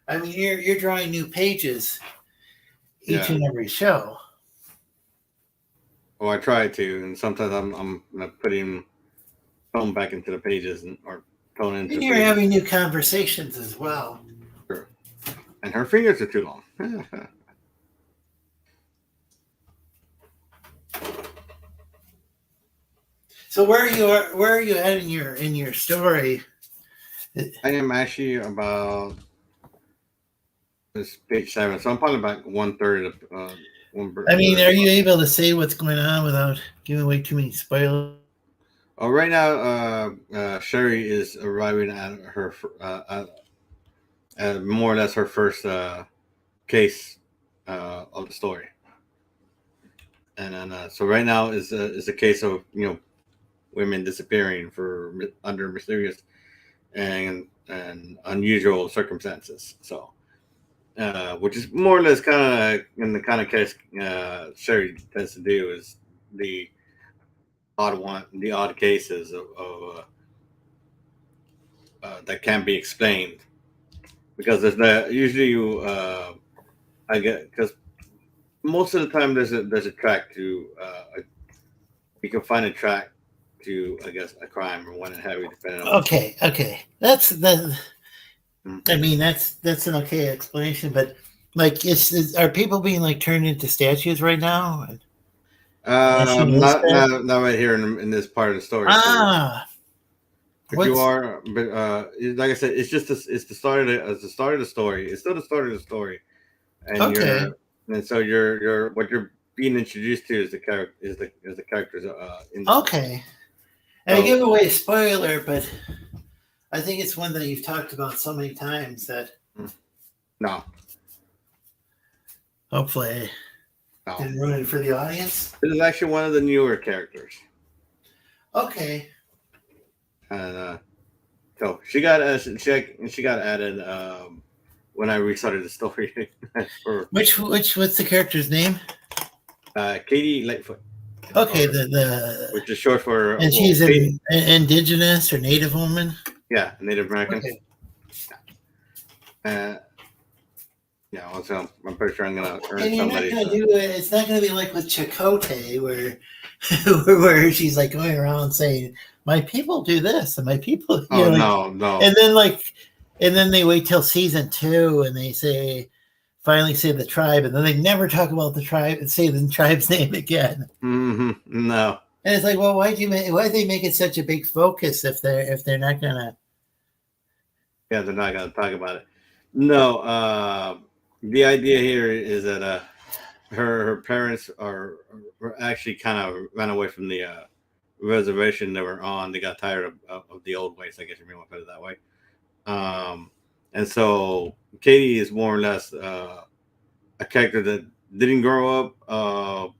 I mean, you're drawing new pages each Yeah. and every show. Well, I try to, and sometimes I'm putting tone back into the pages or tone into And the you're pages. having new conversations as well. Sure. And her fingers are too long. So where are you at in your story? I am actually about this page 7, so I'm probably about 1/3 of one. I mean, are you able to say what's going on without giving away too many spoilers? Oh, right now, Sherry is arriving at her more or less her first case of the story, and then so right now is a case of women disappearing under mysterious and unusual circumstances. So, which is more or less kind of in the kind of case Sherry tends to do is the the odd cases of that can be explained because there's usually you I get because most of the time there's a track to you can find a track to I guess a crime or one and heavy depending on what. Okay, that's that. Mm. I mean, that's an okay explanation, but like, are people being like turned into statues right now? And she knows that. Not right here in this part of the story. So, Ah, but you what's are, but like I said, it's just it's the start of the start of the story. It's still the start of the story, and okay? and so you're what you're being introduced to is the character is the character's intro. Okay. And I So give away a spoiler, but I think it's one that you've talked about so many times that no, hopefully I no, didn't ruin it for the audience. this is actually one of the newer characters, Okay. and so she got added when I restarted the story for What's the character's name? Katie Lightfoot, Okay, or the which is short for and well, she's Katie, an indigenous or native woman. yeah, Native American. Okay. Uh, yeah, also I'm pretty sure I'm gonna earn And you're not somebody's. gonna do it. It's not gonna be like with Chakotay, where where she's like going around saying, "My people do this," and my people, Oh like, no, no. and then and then they wait till season 2, and they finally say the tribe, and then they never talk about the tribe and say the tribe's name again. No. And it's like, well, why did they make it such a big focus if they're not gonna? Yeah, they're not gonna talk about it. No. The idea here is that her parents were actually kind of ran away from the reservation they were on. They got tired of the old ways. I guess you may want to put it that way. And so Katie is more or less a character that didn't grow up.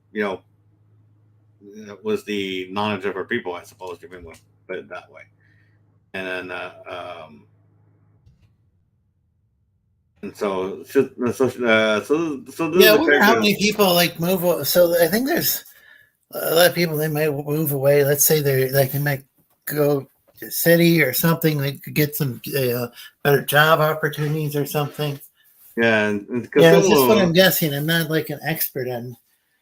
Was the knowledge of her people, I suppose, you may want to put it that way. And then and so this Yeah, is I the wonder how character. many people like move. So I think there's a lot of people they might move away. Let's say they might go to city or something. They could get some better job opportunities or something. Yeah, and because Yeah, some it's just what I'm of guessing. I'm not like an expert on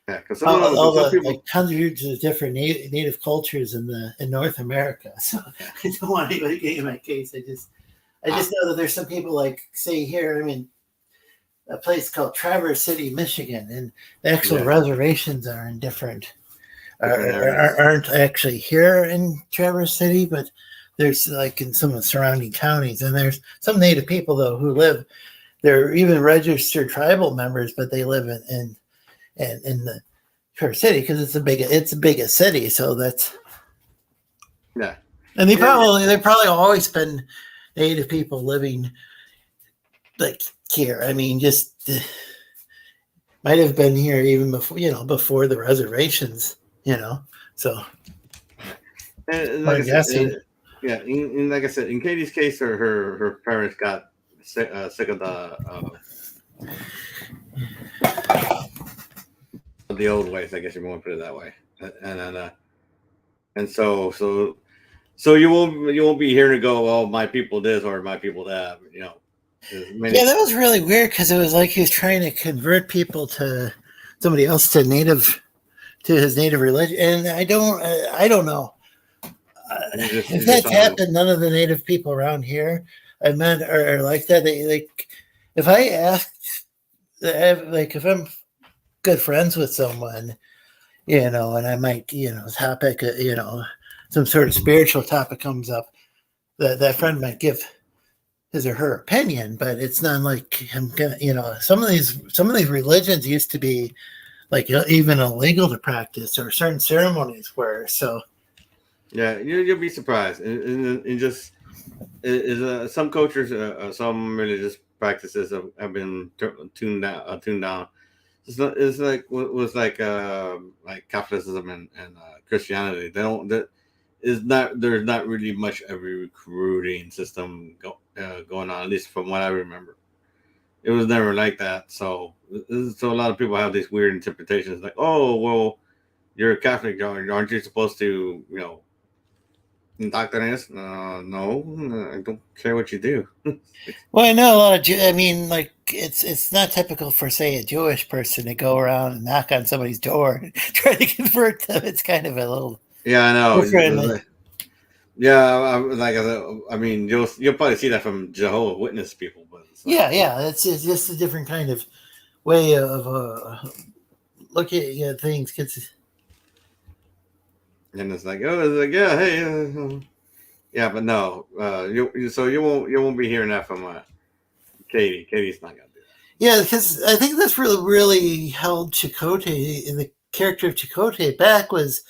yeah, because some of them, all because some the people, like hundreds of different native cultures in North America. So yeah, I don't want anybody getting my case. I ah, just know that there's some people like say here. I mean, a place called Traverse City, Michigan, and the actual yeah, reservations are in different different areas. aren't actually here in Traverse City, but there's like in some of the surrounding counties, and there's some Native people though who live. They're even registered tribal members, but they live in the Traverse City because it's the biggest city. So that's Yeah, and and they've probably always been Native people living like here. I mean, just might have been here even before before the reservations. So and like I I'm said, guessing. yeah, like I said, in Katie's case, her parents got sick of the old ways. I guess you want to put it that way. And so you won't be here to go. Oh, my people this or my people that. There's Yeah, many. that was really weird because it was like he was trying to convert people to somebody else to his native religion, and I don't know if You just that's don't. happened. None of the native people around here I met are like that. They like if I asked, like if I'm good friends with someone, and I might topic, some sort of spiritual topic comes up, that friend might give his or her opinion, but it's not like I'm gonna, some of these religions used to be like even illegal to practice, or certain ceremonies were. So Yeah, you'll be surprised. And just some cultures, some religious practices have been tuned down. Tuned down. It's like was like Catholicism and Christianity. They don't. That is not. There's not really much of a recruiting system going on. At least from what I remember, it was never like that. So a lot of people have these weird interpretations. Like, oh well, you're a Catholic, aren't you supposed to indoctrinate us? No, I don't care what you do. well, I know a lot of I mean, like it's not typical for say a Jewish person to go around and knock on somebody's door and try to convert them. It's kind of a little Yeah, I know. different. Yeah, like I mean, you'll probably see that from Jehovah's Witness people, but it's like, Yeah, it's just a different kind of way of looking at things. and it's like, oh, it's like, yeah, hey, yeah, but no, so you won't be hearing that from Katie. Katie's not gonna do that. Yeah, because I think that's really held Chakotay, the character of Chakotay, back was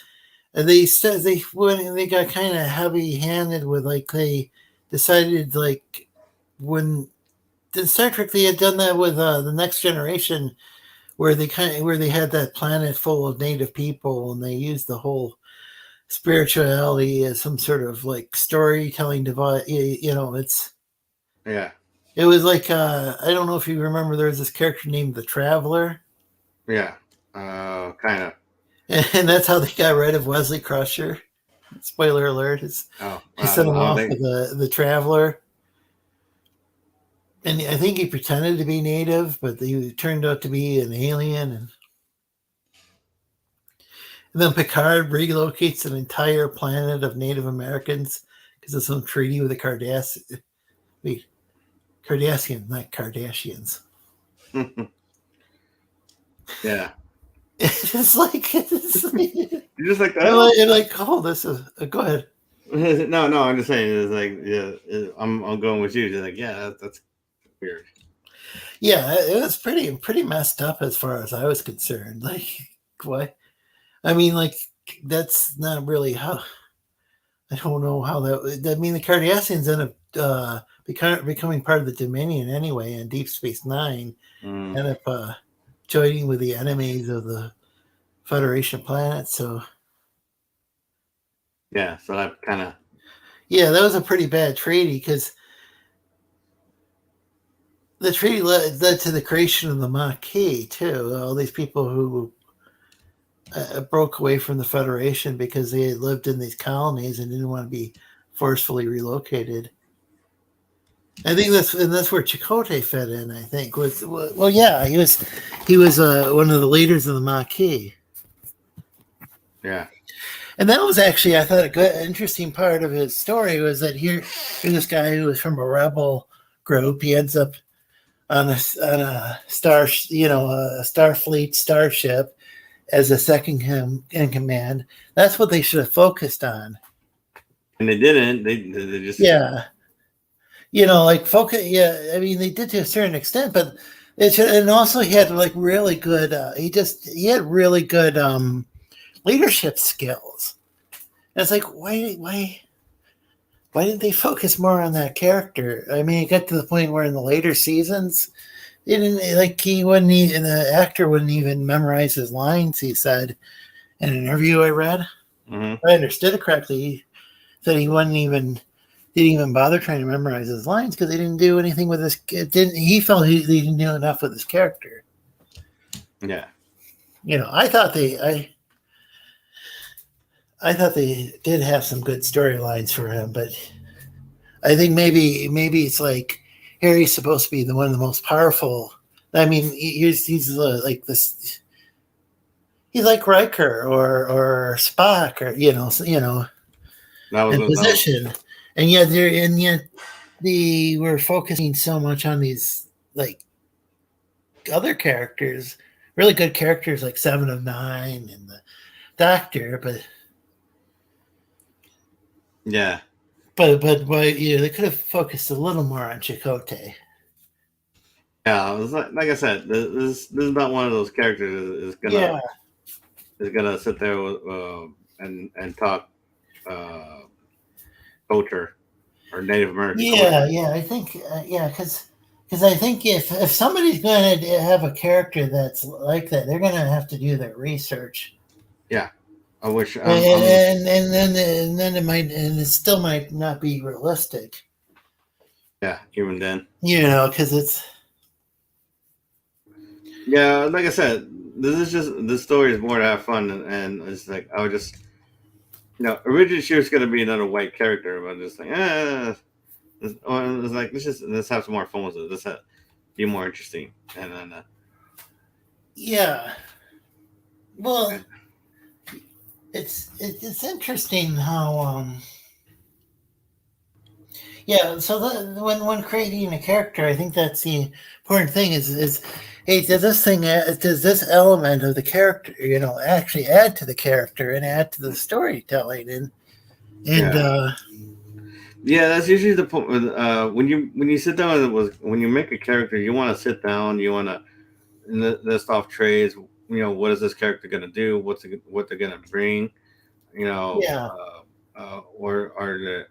they said they when they got kind of heavy handed with like they decided like when in Star Trek they had done that with the Next Generation where they had that planet full of native people and they used the whole spirituality as some sort of like storytelling device. Yeah, It was like I don't know if you remember there was this character named the Traveler, yeah, kind of. and that's how they got rid of Wesley Crusher. Spoiler alert: is Oh, they sent him I don't off think. with the Traveler, and I think he pretended to be native, but he turned out to be an alien. And then Picard relocates an entire planet of Native Americans because of some treaty with the Cardassians. Wait, Cardassians, not Kardashians. Yeah, It's like you just like and that? oh, this is go ahead. No, no, I'm just saying. It's like, yeah, I'm going with you. Just like, yeah, that's weird. Yeah, it was pretty messed up as far as I was concerned. Like, what? I mean, like that's not really how. I don't know how that. I mean, the Cardassians end up becoming part of the Dominion anyway, and Deep Space Nine Mm, end up joining with the enemies of the Federation planet. So yeah, so that kind of. yeah, that was a pretty bad treaty because the treaty led to the creation of the Maquis too. All these people who broke away from the Federation because they had lived in these colonies and didn't want to be forcefully relocated. I think that's where Chakotay fit in. I think was well, yeah, he was one of the leaders of the Maquis. Yeah. And that was actually, I thought, a good, interesting part of his story was that here's this guy who was from a rebel group. He ends up on a star, a Starfleet starship as a second in command. That's what they should have focused on. And they didn't. They just. Yeah, like focus. Yeah, I mean, they did to a certain extent, but it should. And also, he had like really good. He had really good leadership skills. And it's like, why didn't they focus more on that character? I mean, it got to the point where in the later seasons, they didn't like he wouldn't even the actor wouldn't even memorize his lines. He said in an interview I read, Hmm. if I understood it correctly, he said he wouldn't even didn't even bother trying to memorize his lines because he didn't do anything with his. Didn't he felt he didn't do enough with his character? Yeah. I thought I thought they did have some good storylines for him, but I think maybe it's like Harry's supposed to be the one of the most powerful. I mean, he's like this. He's like Riker or Spock or in That was. position, and yet they were focusing so much on these like other characters, really good characters like Seven of Nine and the Doctor, Yeah. but they could have focused a little more on Chakotay. Yeah. It was like I said, this is not one of those characters Yeah, is gonna sit there and talk uh, culture or Native American culture. yeah. I think because I think if somebody's going to have a character that's like that, they're going to have to do their research, Yeah. I wish I'm and then it still might not be realistic, yeah. Even then. because it's Yeah, like I said, this story is more to have fun, and it's like I would just originally she was gonna be another white character, but just like it's like let's have some more fun with it. Be more interesting, and then yeah. Well, and, it's interesting how yeah. So when creating a character, I think that's the important thing is hey, does this element of the character actually add to the character and add to the storytelling and yeah, Yeah, that's usually the point. When you sit down and when you make a character, you want to sit down. You want to list off trades. What is this character gonna do? What they're gonna bring? You know, Yeah. or the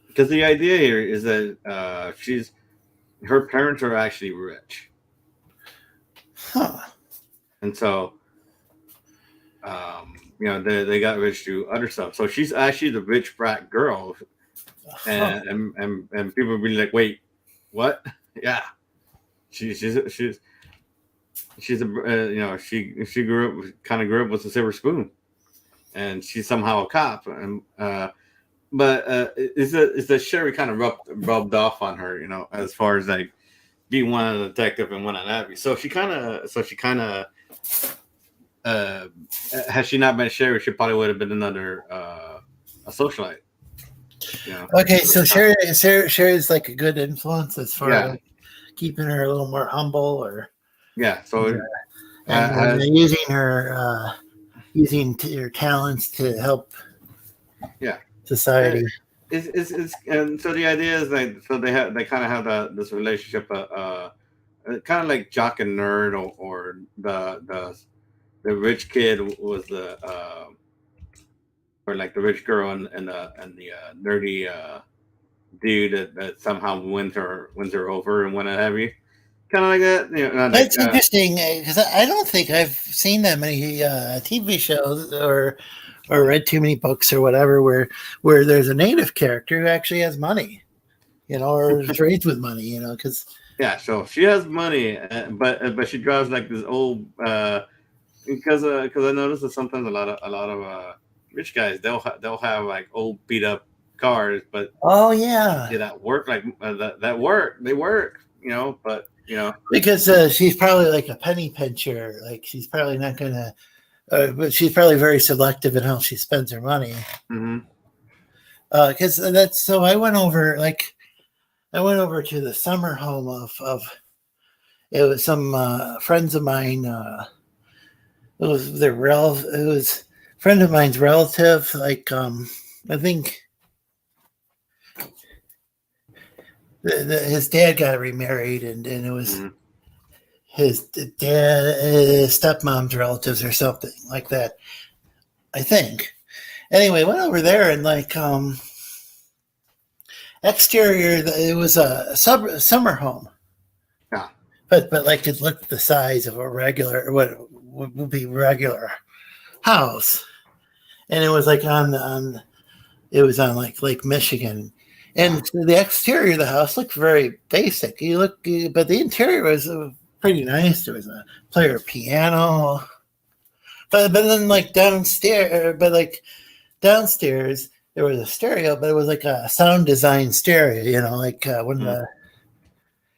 because the idea here is that she's her parents are actually rich, Huh. and so they got rich through other stuff. So she's actually the rich brat girl, Huh. and people will be like, wait, what? Yeah, she's she's a she grew up with a silver spoon, and she's somehow a cop, and but is the Sherry kind of rubbed off on her, as far as like being one a detective and one an Abby. So she kind of uh, had she not been Sherry, she probably would have been another a socialite. Okay, So so Sherry's like a good influence as far as yeah, like keeping her a little more humble, or yeah. and, So and has using her her talents to help yeah. Uh, society. and so the idea is like so they kind of have this relationship kind of like jock and nerd, or the rich kid was the or like the rich girl and the nerdy dude that somehow wins her over and what have you, kind of like that, like That's interesting because I don't think I've seen that many TV shows or read too many books or whatever where there's a native character who actually has money, or is raised with money, because yeah. So she has money, but she drives like this old because I noticed that sometimes a lot of rich guys they'll have like old beat up cars, but oh yeah, yeah, that work like that work they work, but because she's probably like a penny pincher, like she's probably not gonna, but she's probably very selective in how she spends her money. hmm Because that's so I went over to the summer home of it was some friends of mine. It was a friend of mine's relative. Like I think his dad got remarried, and it was hmm his dad, his stepmom's relatives or something like that. I think. Anyway, went over there and like exterior. It was a summer home, yeah. but like it looked the size of a regular what would be regular house, and it was like on it was on like Lake Michigan, Yeah. and the exterior of the house looked very basic. But the interior was pretty nice. There was a player piano, but then like downstairs there was a stereo, but it was like a sound design stereo. Like one of Mm. the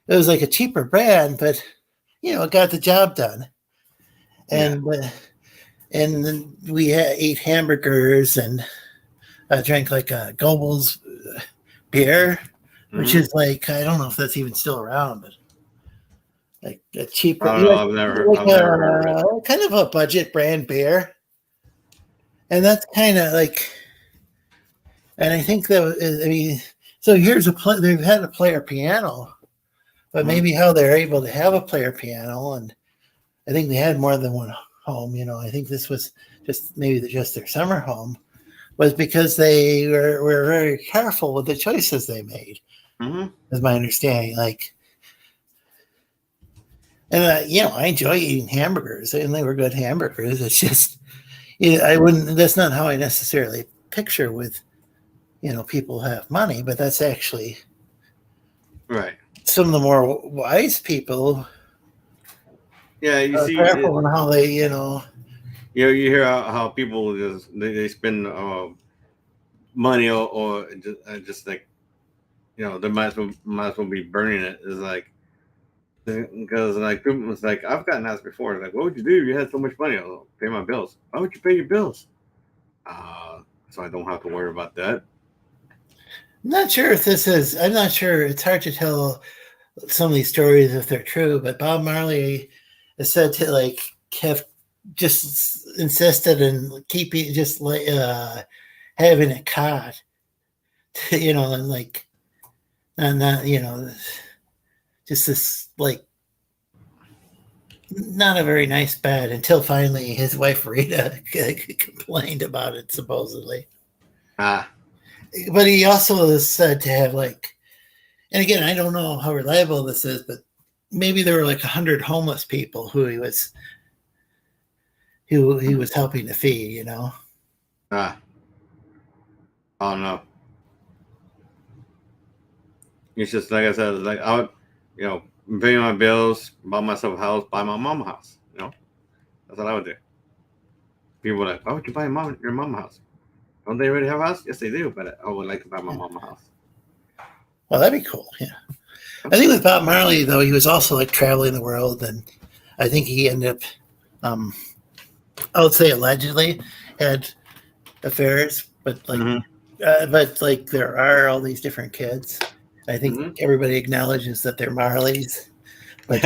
it was like a cheaper brand, but it got the job done. Yeah. And then we ate hamburgers and drank like a Goebbels beer, which hmm is like I don't know if that's even still around, but like a I cheaper, don't know. like I've never heard of it. kind of a budget brand beer, and that's kind of like, and I think that I mean, so here's they've had a player piano, but hmm maybe how they're able to have a player piano, and I think they had more than one home. I think this was just their summer home was because they were very careful with the choices they made, hmm is my understanding. Like, and I enjoy eating hamburgers, and they were good hamburgers. It's just, I wouldn't. That's not how I necessarily picture with people who have money, but that's actually Right. some of the more wise people Yeah. You are see, careful in how they, you hear how people they spend money or just like they might as well be burning it. Is like because like people was like I've gotten asked before like what would you do if you had so much money? I'll pay my bills. Why would you pay your bills? Uh, so I don't have to worry about that. I'm not sure if this is. I'm not sure. It's hard to tell some of these stories if they're true, but Bob Marley is said to like have just insisted in keeping just like having it caught and like, and that, just this like not a very nice bed until finally his wife Rita complained about it supposedly. Ah, But he also is said to have like, and again, I don't know how reliable this is, but maybe there were like 100 homeless people who he was helping to feed. ah. Oh no. It's just like I said, like I would, you know, pay my bills, buy myself a house, buy my mom a house. That's what I would do. People were like, why would you buy your mom a house? Don't they already have a house? Yes, they do, but I would like to buy my mom a house. Well, that'd be cool. Yeah, I think with Bob Marley though, he was also like traveling the world, and I think he ended up, um, I would say allegedly, had affairs, but like, Mm-hmm. there are all these different kids. I think Mm-hmm. everybody acknowledges that they're Marleys, but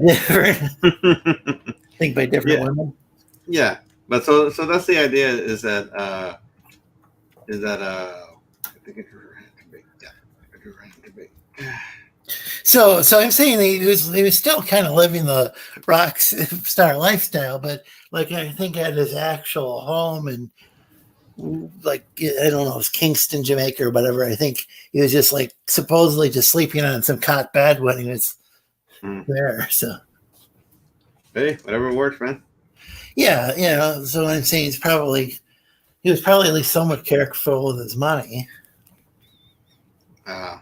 different. I think by different Yeah, women. yeah. But so that's the idea is that I think it's too big. Yeah, it's too big. So I'm saying he was still kind of living the rock star lifestyle, but like I think at his actual home and like I don't know, it was Kingston, Jamaica or whatever. I think he was just like supposedly just sleeping on some cot bed when he was Mm. there. So Hey, whatever works, man. yeah, So I'm saying he was probably at least somewhat careful with his money. Uh,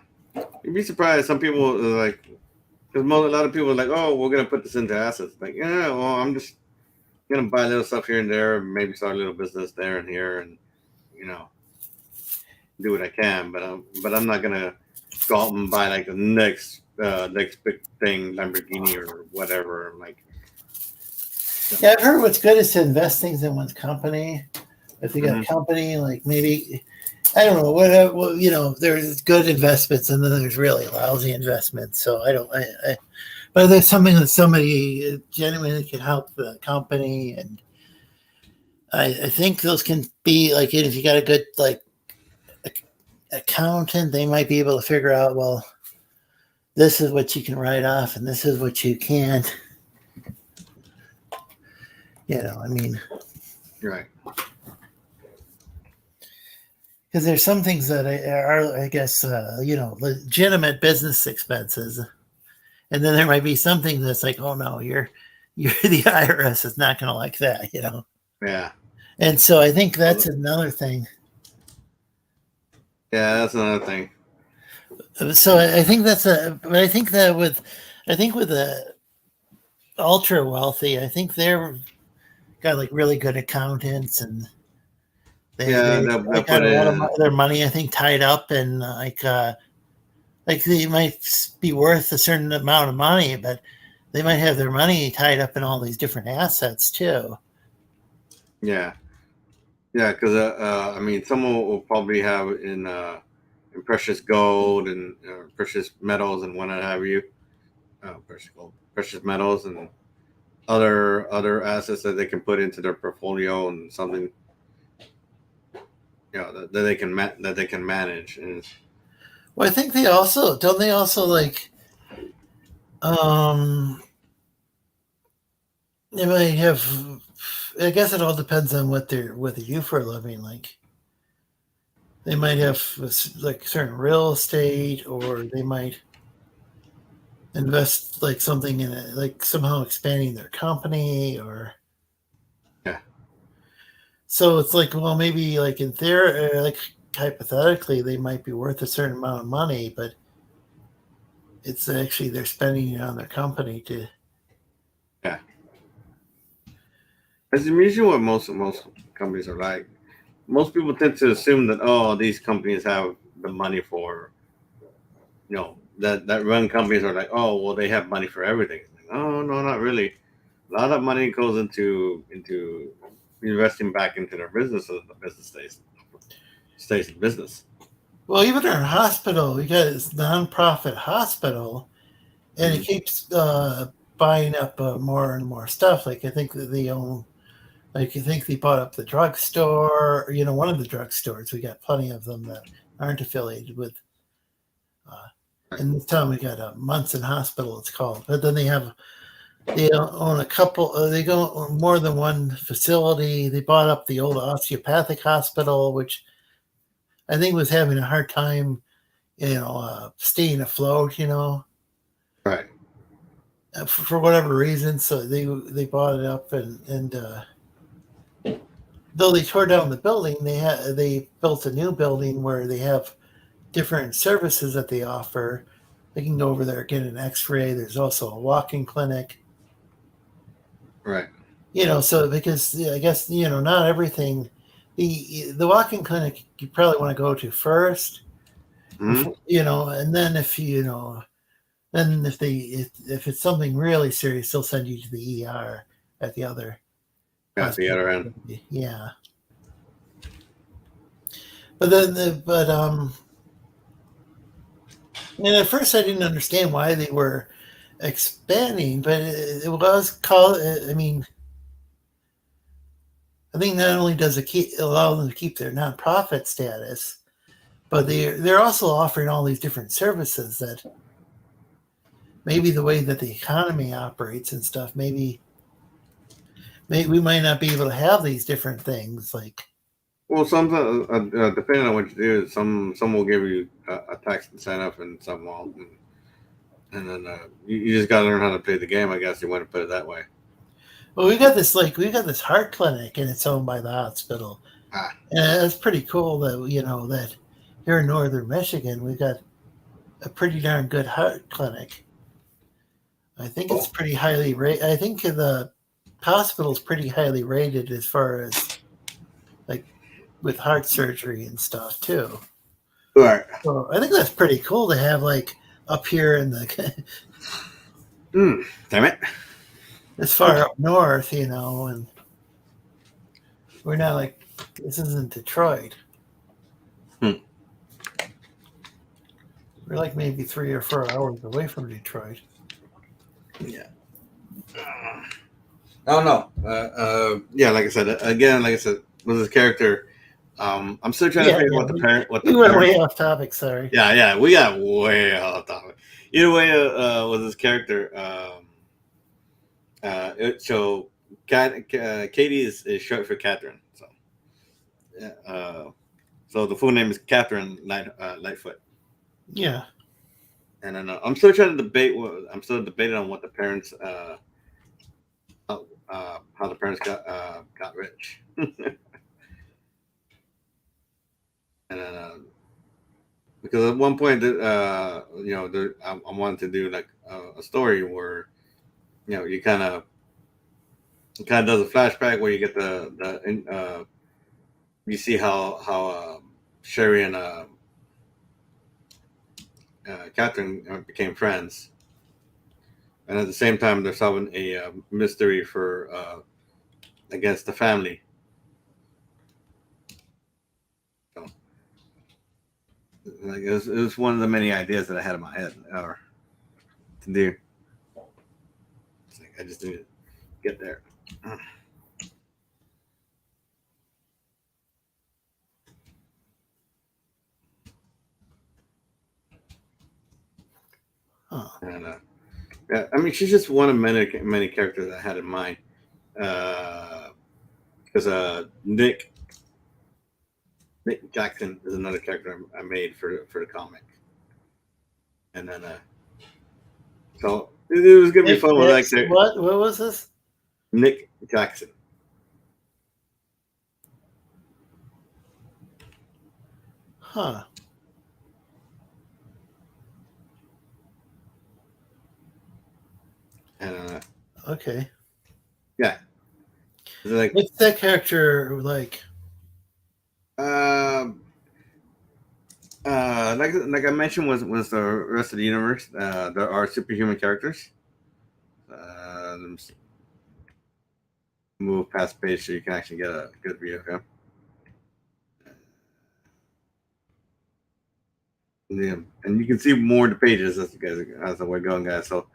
you'd be surprised. Some people are like, because a lot of people are like, oh, we're gonna put this into assets. Like, yeah, well, I'm just gonna buy little stuff here and there, maybe start a little business there and here, and you know, do what I can. But I'm not gonna go out and buy like the next big thing, Lamborghini or whatever. Like, Yeah, I've heard what's good is to invest things in one's company. If you got a mhm. company, like maybe I don't know, whatever. Well, there's good investments and then there's really lousy investments. So I don't. But there's something that somebody genuinely can help the company, and I think those can be like if you got a good like accountant, they might be able to figure out well, this is what you can write off and this is what you can't. I mean, Right. because there's some things that are, I guess, legitimate business expenses, and then there might be something that's like, oh no, you're the IRS is not going to like that. Yeah. And so I think that's Well, another thing. yeah, that's another thing. So I think but I think with the ultra wealthy, I think they're got like really good accountants and they Yeah, they'll got put a lot of in. their money I think tied up and like they might be worth a certain amount of money, but they might have their money tied up in all these different assets too. Yeah, yeah, because I mean, someone will probably have in precious gold and precious metals and what have you. Precious gold, precious metals, and other assets that they can put into their portfolio and something that they can manage. And Well, I think they also don't they also like um they might have. I guess it all depends on what they do for a living. Like they might have like certain real estate, or they might invest like something in it, like somehow expanding their company, or yeah, so it's like well maybe like in theory, like hypothetically they might be worth a certain amount of money, but it's actually they're spending it on their company to. yeah. As usually what most companies are like. Most people tend to assume that these companies have the money for that run companies are like, oh well, they have money for everything. It's like, oh no, not really. A lot of money goes into investing back into their business so that the business stays in business. Well, even our hospital, we got this nonprofit hospital, and it Mm-hmm. keeps buying up more and more stuff. Like I think that they own, like I think they bought up the drugstore. One of the drugstores. We got plenty of them that aren't affiliated with. Uh, Right. and this time we got a Munson Hospital, it's called. But then they own a couple. They go on more than one facility. They bought up the old osteopathic hospital, which I think was having a hard time, staying afloat. Right. For whatever reason. So they bought it up, and though they tore down the building, they built a new building where they have different services that they offer. They can go over there, get an X-ray. There's also a walk-in clinic. Right. So because I guess not everything. The walk-in clinic you probably want to go to first, Hmm. before, and then if it's something really serious, they'll send you to the ER at the other Yeah, the hospital. other end. Yeah, but and at first I didn't understand why they were expanding, but it was called. I mean, I think not only does it allow them to keep their nonprofit status, but they're also offering all these different services that maybe the way that the economy operates and stuff, maybe we might not be able to have these different things like. Well, some depending on what you do, some will give you a tax incentive, and some won't. And then you just got to learn how to play the game. I guess you want to put it that way. Well, we got this heart clinic, and it's owned by the hospital, Ah. and it's pretty cool that that here in northern Michigan we got a pretty darn good heart clinic. I think it's Oh. pretty highly rated. I think the hospital's pretty highly rated as far as like with heart surgery and stuff too. Right. So I think that's pretty cool to have like up here in the Damn it. as far up north, and we're not like this isn't Detroit. Hmm. We're like maybe 3 or 4 hours away from Detroit. Yeah. Oh no. Yeah. Like I said, with this character, I'm still trying to Yeah, figure yeah. out what We the went parent. way off topic. Sorry. Yeah, yeah, we got way off topic. Either way, with this character, so Katie is short for Catherine. So, yeah, so the full name is Catherine Lightfoot. Yeah. And then I'm still trying to debate. I'm still debating on what the parents, how the parents got rich. And then because at one point, I wanted to do like a story where you kind of does a flashback where you get you see how Sherry and Catherine became friends, and at the same time they're solving a mystery for against the family. So, like it was one of the many ideas that I had in my head or to do. It's like I just need to get there. Huh. And yeah, I mean, she's just one of many characters I had in mind. Because Nick Jackson is another character I made for the comic, and then so it was gonna be fun with Next, like what was this? Nick Jackson, Huh. and Okay. yeah, it's like What's that character like? um like I mentioned was the rest of the universe. There are superhuman characters. Let me move past the page so you can actually get a good view of him. Yeah, and you can see more of the pages as we're going, guys. So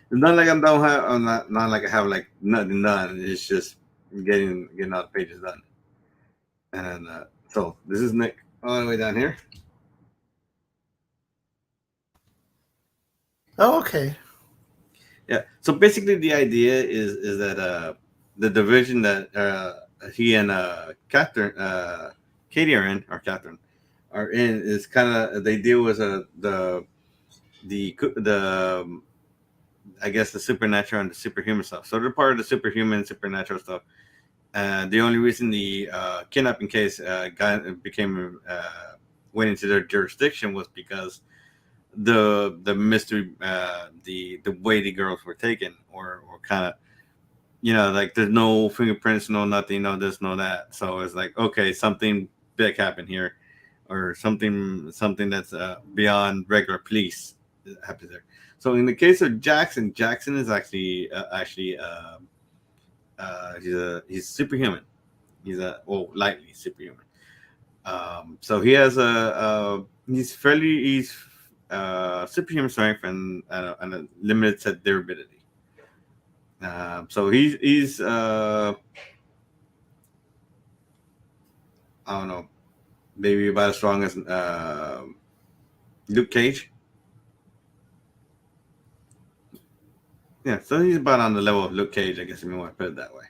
it's not like I'm not like I have like nothing done. It's just getting all the pages done. And so this is Nick all the way down here. Oh, okay. Yeah. So basically, the idea is that the division that he and Katie are in, or Catherine are in, is kind of, they deal with the I guess the supernatural and the superhuman stuff. So they're part of the superhuman supernatural stuff. The only reason the kidnapping case became went into their jurisdiction was because the mystery, the way the girls were taken, or kind of, like there's no fingerprints, no nothing, no this, no that. So it's like, okay, something big happened here, or something that's beyond regular police happens there. So in the case of Jackson, Jackson is actually he's superhuman. He's a, well, lightly superhuman. So he has he's superhuman strength and a limited set durability. So he's I don't know, maybe about as strong as Luke Cage. Yeah, so he's about on the level of Luke Cage, I guess, if you want to put it that way.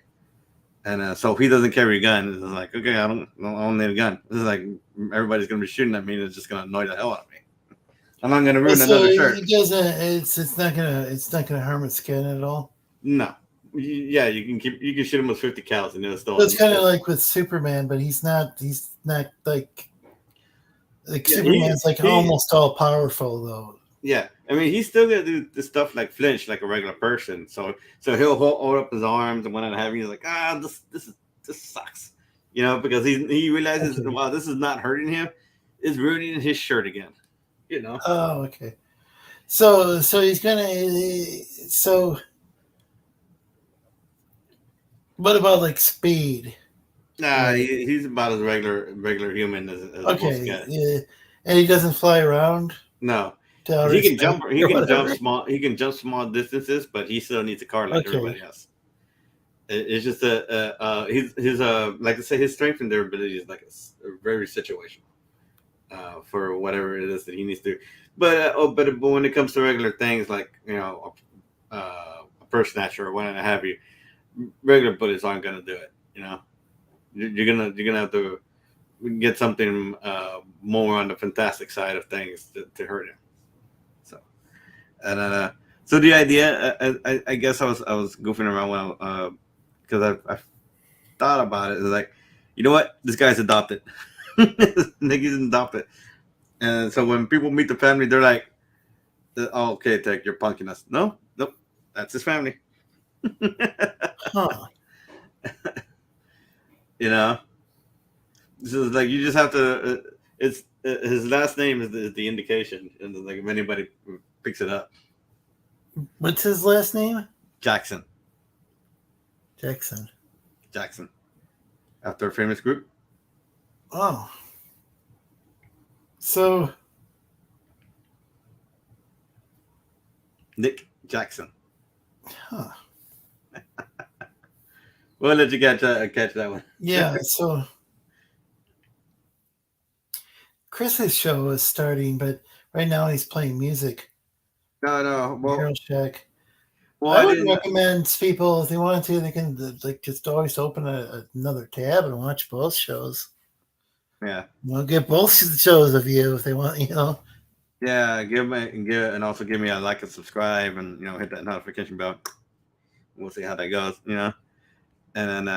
And so if he doesn't carry a gun, it's like, okay, I don't need a gun. This is like, everybody's gonna be shooting at me, and it's just gonna annoy the hell out of me. I'm not gonna Oh, ruin so another shirt. it doesn't. It's not gonna harm its skin at all. No, yeah, you can shoot him with 50 cals, and it'll So still, it's kind of like with Superman, but he's not. He's not like yeah, he Superman's like he almost all powerful though. yeah. I mean, he's still gonna do the stuff like flinch like a regular person. So he'll hold up his arms and whatnot have. He's like, this sucks, because he realizes, Okay. wow, this is not hurting him. It's ruining his shirt again. You know. Oh, okay. So he's gonna. So what about like speed? Nah, Like he's about as regular human as most okay, guys. yeah, and he doesn't fly around No, to outer he can space jump. He or can jump whatever. small. He can jump small distances, but he still needs a car like Okay. everybody else. It's just his like I say, his strength and durability is like a very situational for whatever it is that he needs to do. But when it comes to regular things like, a purse snatcher or whatever have you, regular bullets aren't gonna do it. You're gonna have to get something more on the fantastic side of things to hurt him. So and so the idea, I guess I was goofing around when because I thought about it. It's like, you know what? This guy's adopted. Nigga's adopted. And so when people meet the family, they're like, "Oh, okay, Tech, you're punking us." No, nope, that's his family. Huh. you know, so it's like you just have to. It's his last name is the indication, and like if anybody picks it up, What's his last name? Jackson, Jackson. Jackson, after a famous group, Oh. So Nick Jackson. huh. We'll let you catch that one. Yeah, so Chris's show is starting, but right now he's playing music. No, no. Hero Shack. Well, I I would didn't. recommend people if they wanted to, they can like just always open another tab and watch both shows. Yeah, Get both shows of you if they want. yeah. And also give me a like and subscribe, and hit that notification bell. We'll see how that goes. And then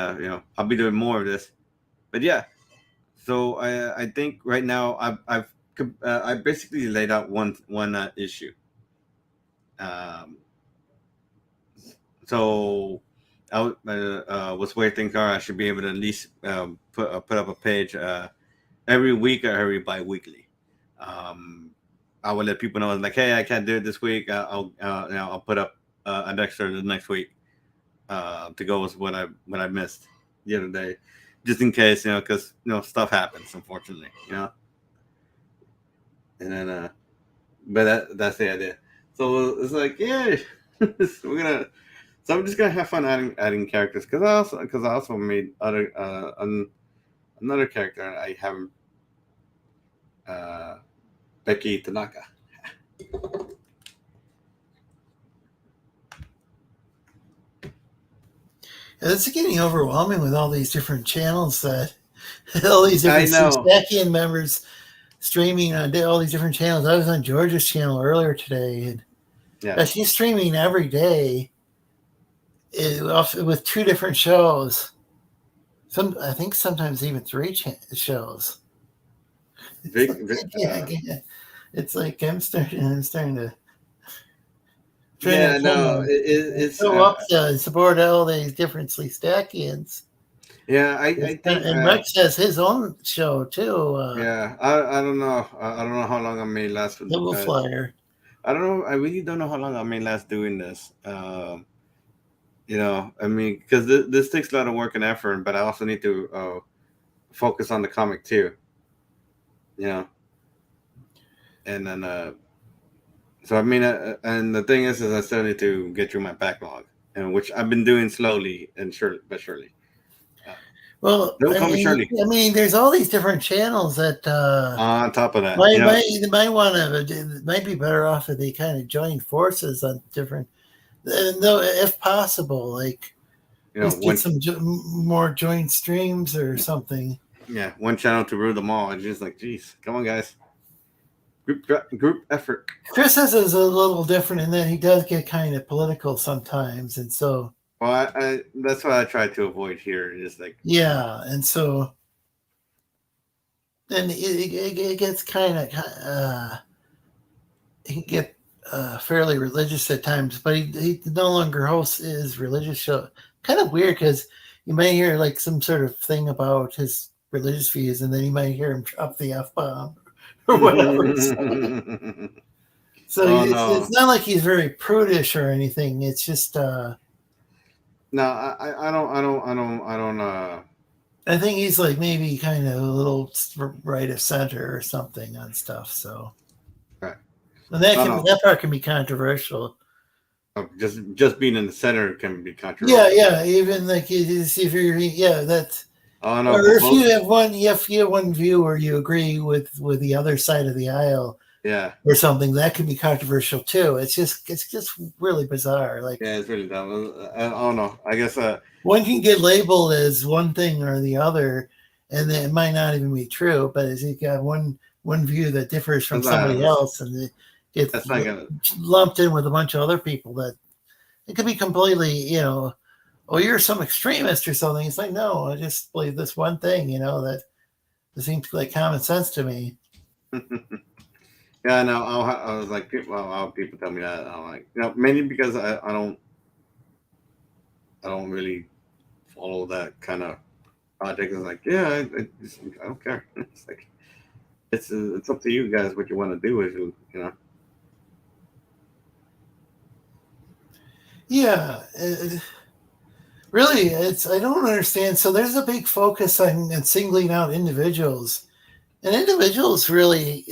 I'll be doing more of this. But yeah, so I think right now I basically laid out one issue. Um, so what's where things are, I should be able to at least put up a page every week or every bi-weekly. Um, I will let people know like, hey, I can't do it this week. I'll put up an extra the next week to go with what I missed the other day, just in case, because stuff happens, unfortunately, and then but that's the idea. So it's like, yeah, we're gonna. So I'm just gonna have fun adding characters because I also made another character I haven't, uh, Becky Tanaka. It's getting overwhelming with all these different channels that all these I different know. Stackian members streaming on all these different channels. I was on George's channel earlier today, and Yeah. she's streaming every day with two different shows. I think sometimes even three shows. It's like, Big. yeah, yeah. It's like I'm starting to trying to Yeah. No. It's. show up to support all these different Stackians. Yeah. I think. And Rex has his own show too, Yeah. I don't know. I don't know how long I may last. Double Flyer. I don't know. I really don't know how long I may last doing this. I mean, because this takes a lot of work and effort, but I also need to focus on the comic too. You know, and then so I mean, and the thing is I still need to get through my backlog, and which I've been doing slowly and surely, but surely. Uh, Well, don't call me Shirley. I mean, there's all these different channels that On top of that, might want to might be better off if they kind of join forces on different. No, if possible, like just get one some more joint streams or something. yeah, one channel to rule them all. It's just like, geez, come on, guys, group effort. Chris is a little different in that he does get kind of political sometimes, and so Well, that's what I try to avoid here. Is like, yeah, and so then it gets kind of he can get fairly religious at times, but he no longer hosts his religious show. Kind of weird because you might hear like some sort of thing about his religious views, and then you might hear him drop the f bomb or whatever. So oh it's no, not like he's very prudish or anything. It's just no, I don't. I think he's like maybe kind of a little right of center or something on stuff. So Right. and Oh no, that part can be controversial. just being in the center can be Yeah, controversial. yeah. Even like you see if you're that's Oh no, or if you have one if you have one view where you agree with the other side of the aisle yeah, or something, that can be controversial too. It's just really bizarre. Like yeah, it's really dumb. I don't know. I guess one can get labeled as one thing or the other, and it might not even be true. But as you got one view that differs from that's somebody not else, and it gets that's not gonna. lumped in with a bunch of other people, that it could be completely, oh, you're some extremist or something. It's like, no, I just believe this one thing, that seems like common sense to me. Yeah, no, I was like, well, I'll people tell me that. I'm like, mainly because I don't really follow that kind of project. It's like, yeah, I don't care. It's like it's up to you guys what you want to do with you. Yeah, really, it's I don't understand. So there's a big focus on singling out individuals, and individuals really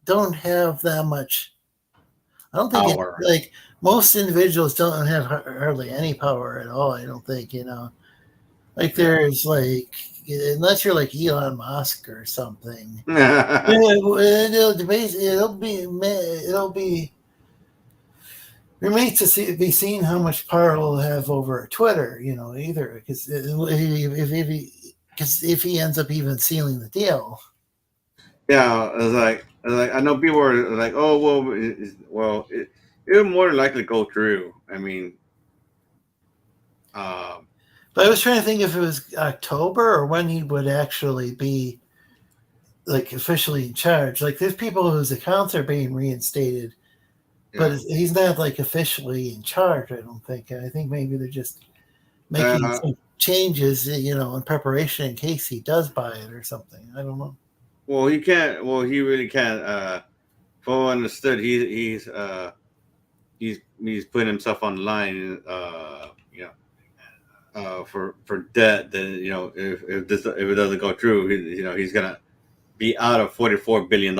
don't have that much. I don't think it Power. like most individuals don't have hardly any power at all. I don't think like Yeah. there's like unless you're like Elon Musk or something. Yeah. It'll be remains to be seen how much power he'll have over Twitter. Either because if he ends up even sealing the deal. Yeah, it's like I know people are like, oh well, it would more than likely go through. I mean, uh, But I was trying to think if it was October or when he would actually be like officially in charge. Like there's people whose accounts are being reinstated, but yeah, he's not like officially in charge. I don't think. I think maybe they're just making uh, some changes, in preparation in case he does buy it or something. I don't know. well, he can't. Well, he really can't. From what I understood, he's putting himself on the line. For debt. Then if it doesn't go through, he's gonna be out of $44 billion.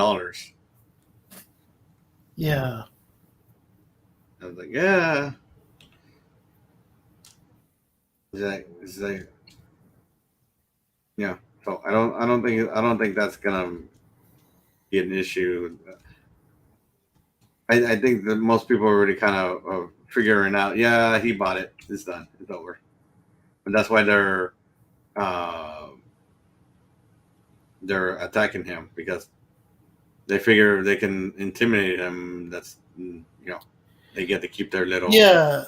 Yeah. I was like, yeah. It's like yeah. So I don't think that's gonna be an issue. I think that most people are already kind of figuring out. Yeah, he bought it. It's done. It's over. and that's why uh, they're attacking him because they figure they can intimidate him. That's they get to keep their little Yeah,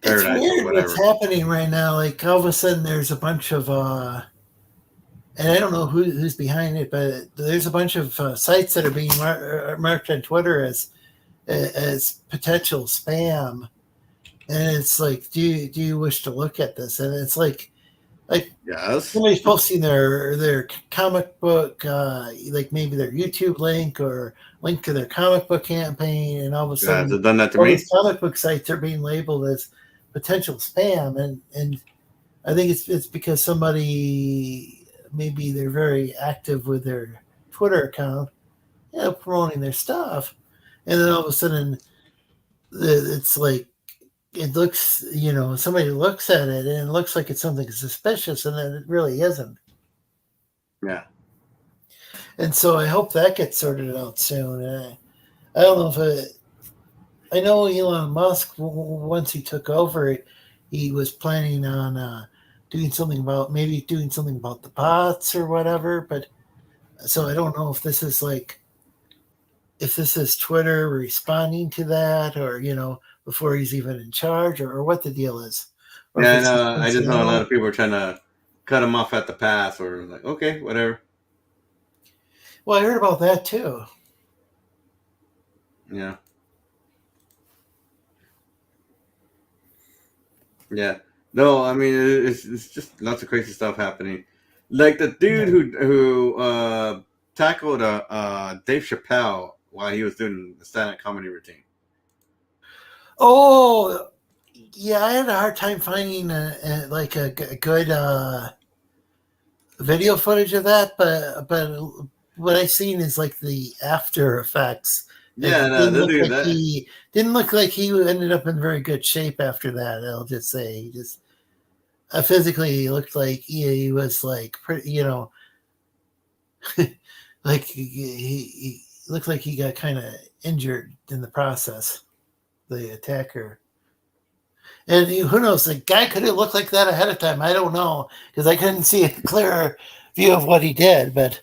it's paradise or weird what's whatever. happening right now. Like all of a sudden, there's a bunch of, and I don't know who's behind it, but there's a bunch of sites that are being marked on Twitter as potential spam, and it's like, do you wish to look at this? And it's like Yes. somebody's posting their comic book, like maybe their YouTube link or link to their comic book campaign, and all of a Has sudden, it done that to all me? these comic book sites are being labeled as potential spam, and I think it's because somebody, maybe they're very active with their Twitter account, promoting their stuff, and then all of a sudden it's like, it looks, somebody looks at it and it looks like it's something suspicious, and then it really isn't. Yeah. And so I hope that gets sorted out soon. I don't know if I know Elon Musk, once he took over, he was planning on doing something about the bots or whatever. But so I don't know if this is like, if this is Twitter responding to that, or before he's even in charge, or what the deal is, or if Yeah, I it's just know. I just know a lot incidental. of people are trying to cut him off at the pass, or like, okay, whatever. Well, I heard about that too. Yeah, yeah. No, I mean it's just lots of crazy stuff happening. Like the dude Yeah. who tackled Dave Chappelle while he was doing the stand-up comedy routine. Oh, yeah. I had a hard time finding a good video footage of that, but what I seen is like the after effects. Yeah, It no, they'll do that. didn't look like he ended up in very good shape after that. I'll just say, he just physically, he looked like he was like pretty, like he looked like he got kind of injured in the process. The attacker. And who knows? The guy could have looked like that ahead of time. I don't know, because I couldn't see a clearer view of what he did. But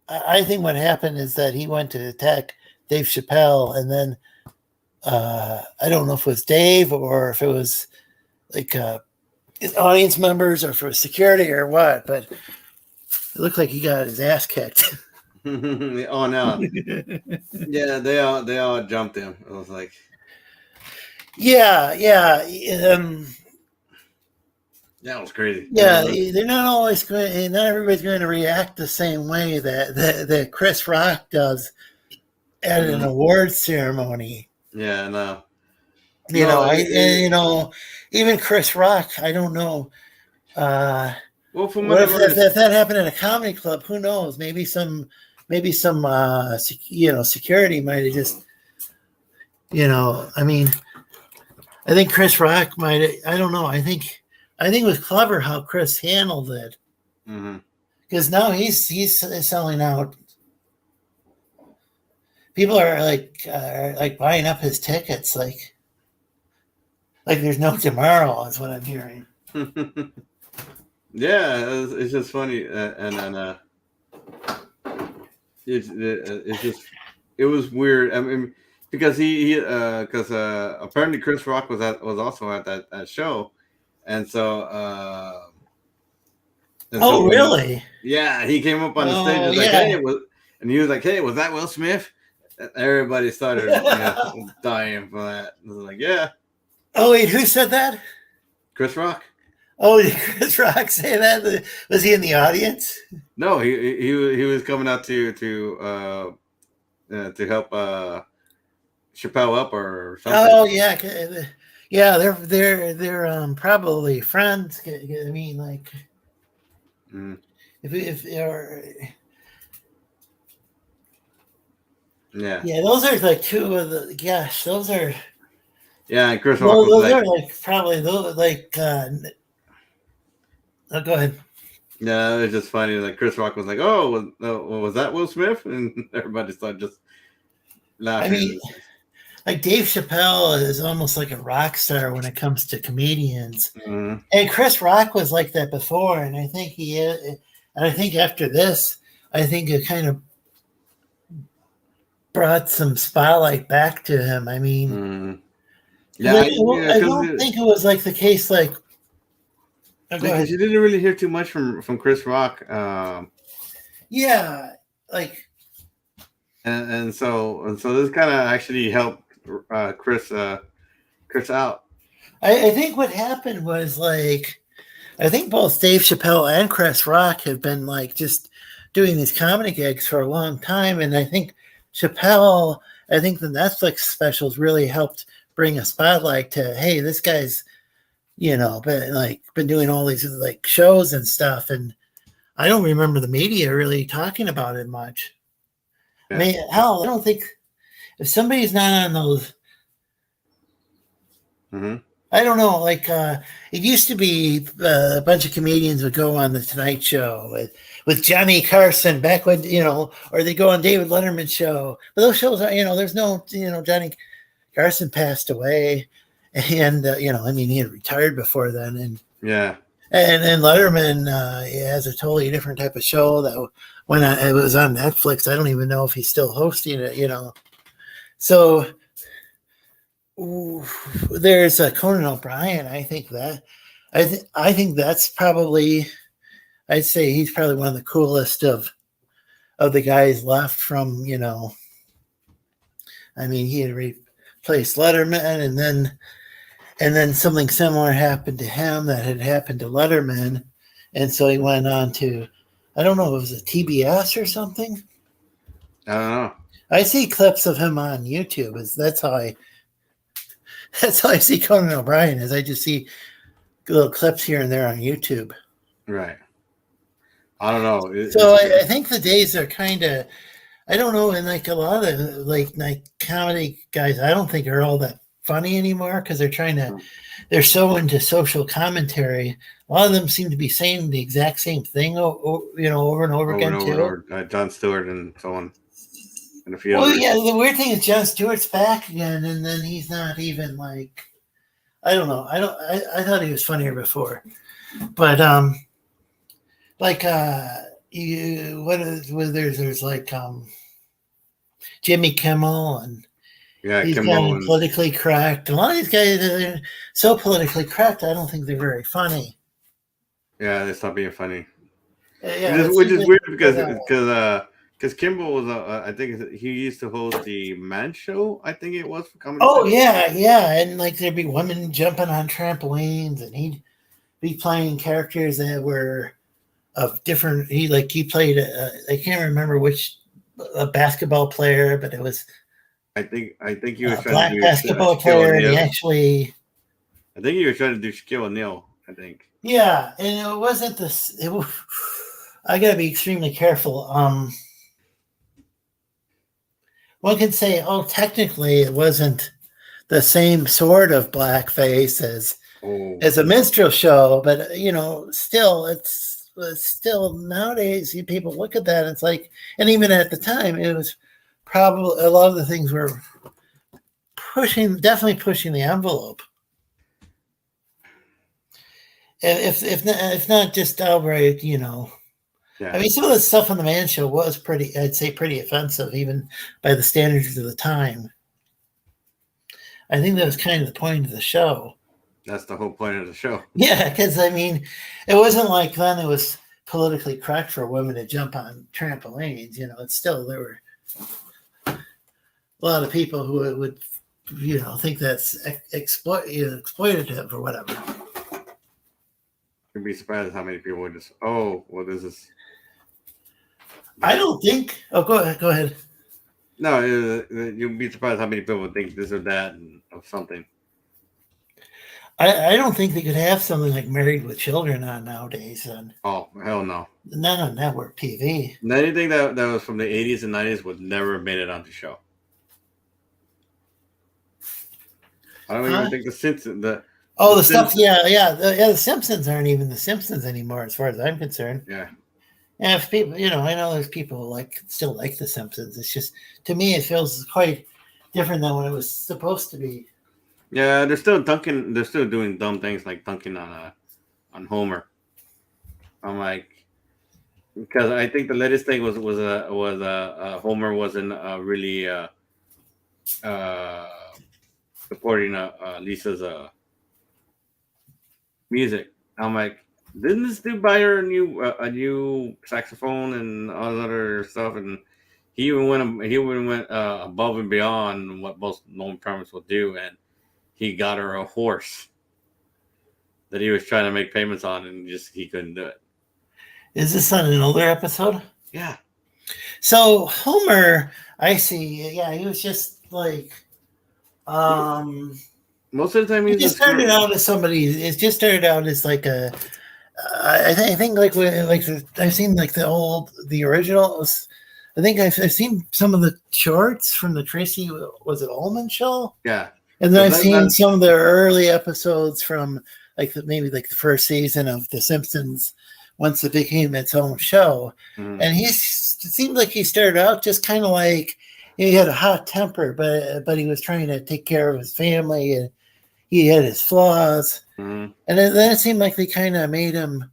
I think what happened is that he went to attack Dave Chappelle, and then I don't know if it was Dave or if it was like his audience members or if it was security or what. But it looked like he got his ass kicked. Oh no, yeah, they all jumped him. It was like, Yeah, yeah. that was crazy. Yeah, they're not always going. Not everybody's going to react the same way that Chris Rock does at an Mhm. awards ceremony. Yeah, no, You no. know, even Chris Rock. I don't know. Well, from what What I've if understood, that happened at a comedy club? Who knows? Maybe some security might have just, I mean, I think Chris Rock might. I don't know. I think it was clever how Chris handled it, hmm because now he's selling out. People are like buying up his tickets, like there's no tomorrow, is what I'm hearing. yeah, it's just funny, and it's just it was weird. I mean, because he because apparently Chris Rock was also at that show, and so Oh, when really? yeah, he came up on the stage, Oh, was like, hey, yeah. it was, and he was like, hey, was that Will Smith? And everybody started dying for that. I was like, yeah, Oh, wait, who said that? Chris Rock. Oh, did Chris Rock say that? Was he in the audience? No, he was coming out to help Chappelle up or something. Oh, yeah, yeah. They're probably friends. I mean, like, Mm, if or yeah, yeah, those are like two of the. Gosh, yeah. And Chris Rock was those like, are like probably those like. Oh, go ahead. yeah, it was just funny. Like Chris Rock was like, was that Will Smith? And everybody started just I mean, laughing. like Dave Chappelle is almost like a rock star when it comes to comedians. Mm, And Chris Rock was like that before, and I think he is. And I think after this, I think it kind of brought some spotlight back to him. I mean, mm. because Yeah, yeah, I because don't think it was like the case. Like, oh, go ahead. you didn't really hear too much from Chris Rock, Yeah, like and so this kind of actually helped Chris out. I think what happened was like I think both Dave Chappelle and Chris Rock have been like just doing these comedy gigs for a long time, and I think Chappelle, I think the Netflix specials really helped bring a spotlight to, hey, this guy's been doing all these like shows and stuff, and I don't remember the media really talking about it much. I Yeah. mean, hell, I don't think if somebody's not on those, Hmm. I don't know. Like it used to be a bunch of comedians would go on the Tonight Show with Johnny Carson back when or they go on David Letterman's show. But those shows are there's no Johnny Carson passed away, and I mean he had retired before then, Yeah. and then Letterman he has a totally different type of show that when it was on Netflix. I don't even know if he's still hosting it. So ooh, there's a Conan O'Brien. I think that's probably. I'd say he's probably one of the coolest of the guys left from. I mean, he had replaced Letterman, and then something similar happened to him that had happened to Letterman, and so he went on to. I don't know if it was a TBS or something. I don't know. I see clips of him on YouTube. That's how I see Conan O'Brien. Is I just see little clips here and there on YouTube. Right. I don't know. So I think the days are kind of, I don't know, and like a lot of like comedy guys, I don't think are all that funny anymore because they're so into social commentary. A lot of them seem to be saying the exact same thing, over and over again and too. over, Jon Stewart and so on, and a few Well, others. yeah, the weird thing is Jon Stewart's back again, and then he's not even like, I don't know. I thought he was funnier before, but like you what is well, there's like Jimmy Kimmel, and Yeah, he's Kimmel gotten and politically correct. A lot of these guys are so politically correct. I don't think they're very funny. yeah, they stopped being funny. Yeah, it Which seems is like weird they go that way. because Kimball was I think he used to host the Man Show. I think it was for Comedy Oh Central. yeah, and like there'd be women jumping on trampolines, and he'd be playing characters that were of different. He played. I can't remember which a basketball player, but it was I think he was a trying to black do basketball Shaquille player, and he O'Neal. actually. I think he was trying to do Shaquille O'Neal. I think. Yeah, and it wasn't this. I got to be extremely careful. One can say, oh, technically, it wasn't the same sort of blackface Oh, as a minstrel show, but still, it's still nowadays people look at that. And it's like, and even at the time, it was probably a lot of the things were definitely pushing the envelope. If not just outright, I yeah, mean, some of the stuff on the Man Show was pretty, I'd say, pretty offensive, even by the standards of the time. I think that was kind of the point of the show. that's the whole point of the show. Yeah, because I mean, it wasn't like then it was politically correct for women to jump on trampolines. It's still there were a lot of people who would think that's exploitative or whatever. You'd be surprised how many people would just, oh, well, this is. I don't think. Oh, go ahead. Go ahead. No, you'd be surprised how many people would think this or that and of something. I don't think they could have something like Married with Children on nowadays, and Oh, hell no. not on network TV. Anything that was from the 80s and 90s would never have made it onto the show. I don't Huh? even think the Simpsons. Oh, The the stuff. Simpsons. The Simpsons aren't even the Simpsons anymore, as far as I'm concerned. Yeah. And if people, I know there's people who still like the Simpsons. It's just to me, it feels quite different than what it was supposed to be. Yeah, they're still dunking. They're still doing dumb things like dunking on Homer. I'm like, because I think the latest thing was Homer wasn't really uh, supporting Lisa's music. I'm like, didn't this dude buy her a new saxophone and all that other stuff? And he even went above and beyond what most known parents will do, and he got her a horse that he was trying to make payments on, and just he couldn't do it. Is this on an older episode? Yeah, So Homer, I see. Yeah, he was just like um most of the time he he's just just started out as somebody. It just started out as like a. I think I've seen like the originals. I think I've seen some of the shorts from the Tracy was it Ullman show, yeah. and then Because I've seen some of the early episodes from maybe like the first season of The Simpsons once it became its own show, mhm. and it seemed like he started out just kind of like he had a hot temper, but he was trying to take care of his family and he had his flaws. Mm-hmm. And then it seemed like they kind of made him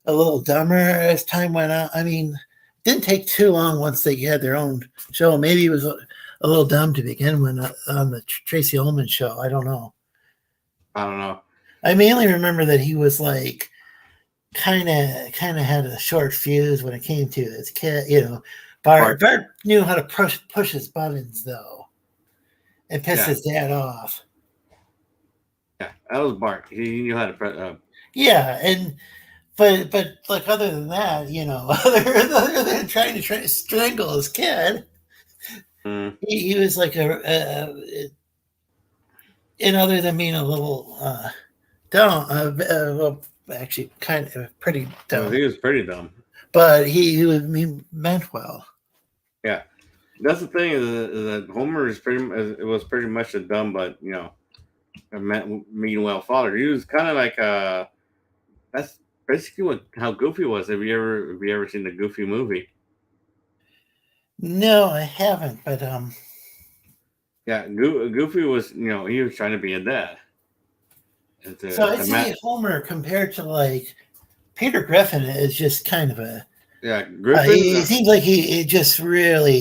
a little dumber as time went on. I mean, it didn't take too long once they had their own show. Maybe he was a little dumb to begin with on the Tracy Ullman show. I don't know. I don't know. I mainly remember that he was like kind of had a short fuse when it came to his kid. Bart. Bart knew how to push his buttons though, and piss Yeah, his dad off. yeah. That was Bart. He knew how to press. Yeah, and but like other than that, other than trying to strangle his kid, Mm, he was like and other than being a little dumb, well, actually kind of pretty dumb, he was pretty dumb. but he meant well. Yeah, that's the thing is that Homer it was pretty much a dumb, but a meanwhile father. He was kind of like that's basically how Goofy was. Have you ever seen the Goofy movie? No, I haven't, but Yeah, Goofy was he was trying to be a dad. And so to I'd say Matt, Homer compared to like Peter Griffin is just kind of a. yeah, Griffin. He seems like he just really,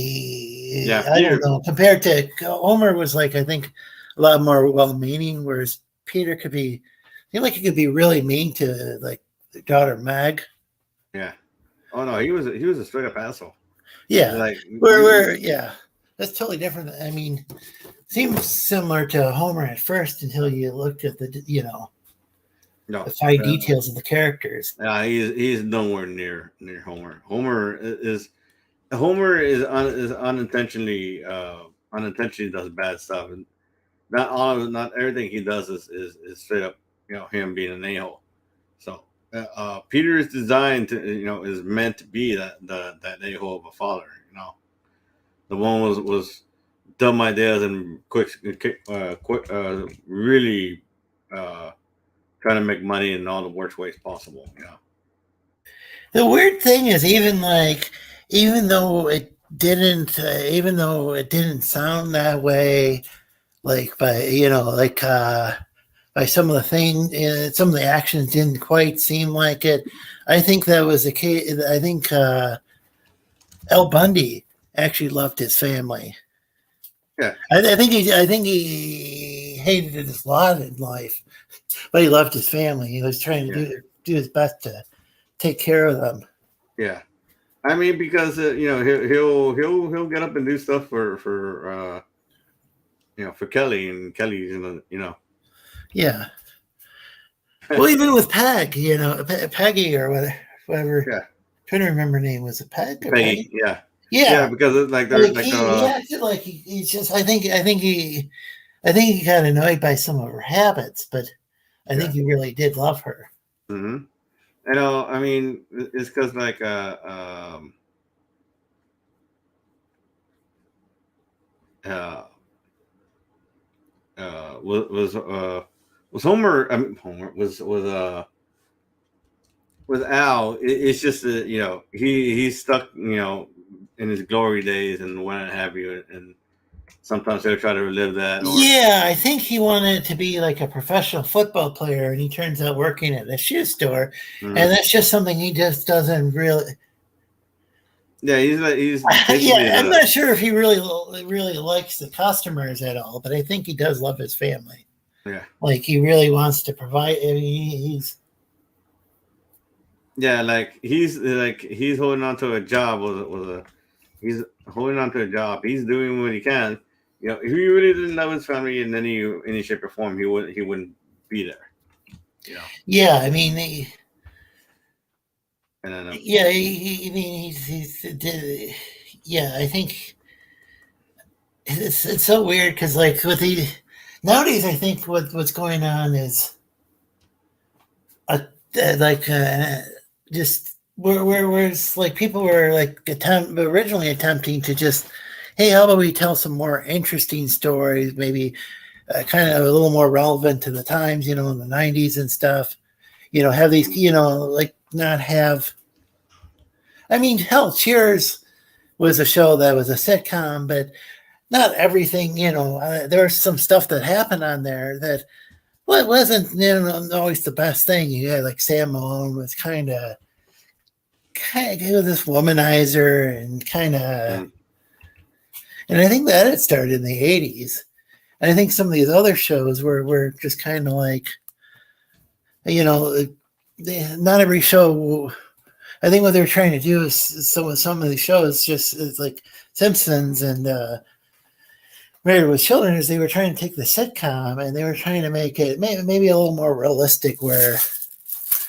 Yeah, I don't Peter. know, compared to Homer was like, I think a lot more well meaning, whereas Peter could be, I feel like he could be really mean to like their daughter Mag. Yeah. Oh no, he was a straight up asshole. Yeah. Like Yeah, that's totally different. I mean, seems similar to Homer at first until you looked at no. the fine details of the characters. Yeah, he's nowhere near Homer. Homer is unintentionally does bad stuff, and not everything he does is straight up him being an a-hole. So Peter is designed to is meant to be that a-hole of a father. The one was dumb ideas and really uh, trying to make money in all the worst ways possible. The weird thing is, even though it didn't sound that way, like by some of the some of the actions didn't quite seem like it. I think that was the case. I think El Bundy actually loved his family. Yeah, I think he hated his lot in life, but he loved his family. He was trying to yeah, do his best to take care of them. yeah. I mean, because he'll get up and do stuff for Kelly, and Kelly's Yeah. Well, even with Peg, Peggy or whatever. yeah, Trying to remember her name. Was it Peg or Peggy, Peggy? yeah, yeah, Yeah. because it's like they're Like like he acted like he's just. I think he got annoyed by some of her habits, but I yeah. think he really did love her. Mm-hmm. I mean, it's because like uh was Homer. I mean, Homer was Al. It's just that he's stuck in his glory days and what have you, and sometimes he'll try to relive that, or Yeah, I think he wanted to be like a professional football player, and he turns out working at a shoe store, and Mhm. that's just something he just doesn't really. Yeah, he's basically Yeah, I'm the not sure if he really likes the customers at all, but I think he does love his family. yeah Like he really wants to provide. I mean, he's yeah like he's holding on to a job was a he's holding on to a job. He's doing what he can. You know, if he really didn't love his family in any shape or form, he wouldn't be there. You know, yeah. I mean, and then yeah. I mean, yeah. I think it's so weird because like with the nowadays, I think what's going on is uh, like just where it's like people were like originally attempting to just hey how about we tell some more interesting stories maybe kind of a little more relevant to the times in the 90s and stuff have these like not have I mean hell Cheers was a show that was a sitcom but not everything there's some stuff that happened on there that well, it wasn't always the best thing. You had like Sam Malone was kind of this womanizer and mm, and I think that it started in the 80s. And I think some of these other shows were just kind of like, you know, not every show. I think what they're trying to do is some of these shows just is like Simpsons and Married with Children is they were trying to take the sitcom and they were trying to make it maybe a little more realistic, where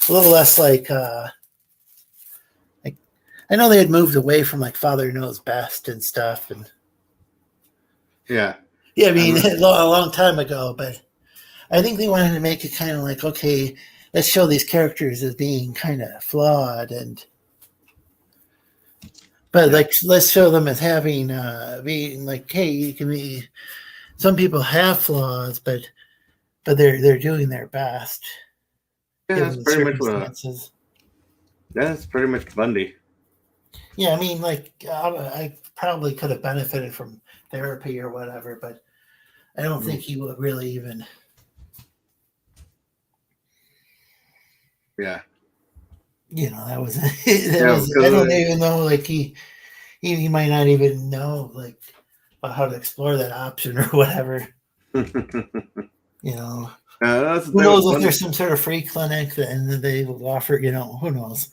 a little less like I know they had moved away from like Father Knows Best and stuff, and yeah, yeah, I mean I'm a long time ago, but I think they wanted to make it kind of like okay, let's show these characters as being kind of flawed, and but yeah like let's show them as having being like hey, you can be some people have flaws, but they're doing their best yeah given that's the pretty much what circumstances. that's pretty much Bundy. Yeah, I mean, like I probably could have benefited from therapy or whatever, but I don't Mm, think he would really even. yeah, That was that yeah, was. I don't even know. Like he might not even know like about how to explore that option or whatever. because You know, that's the who thing knows with if Bundy. there's some sort of free clinic and they will offer. Who knows?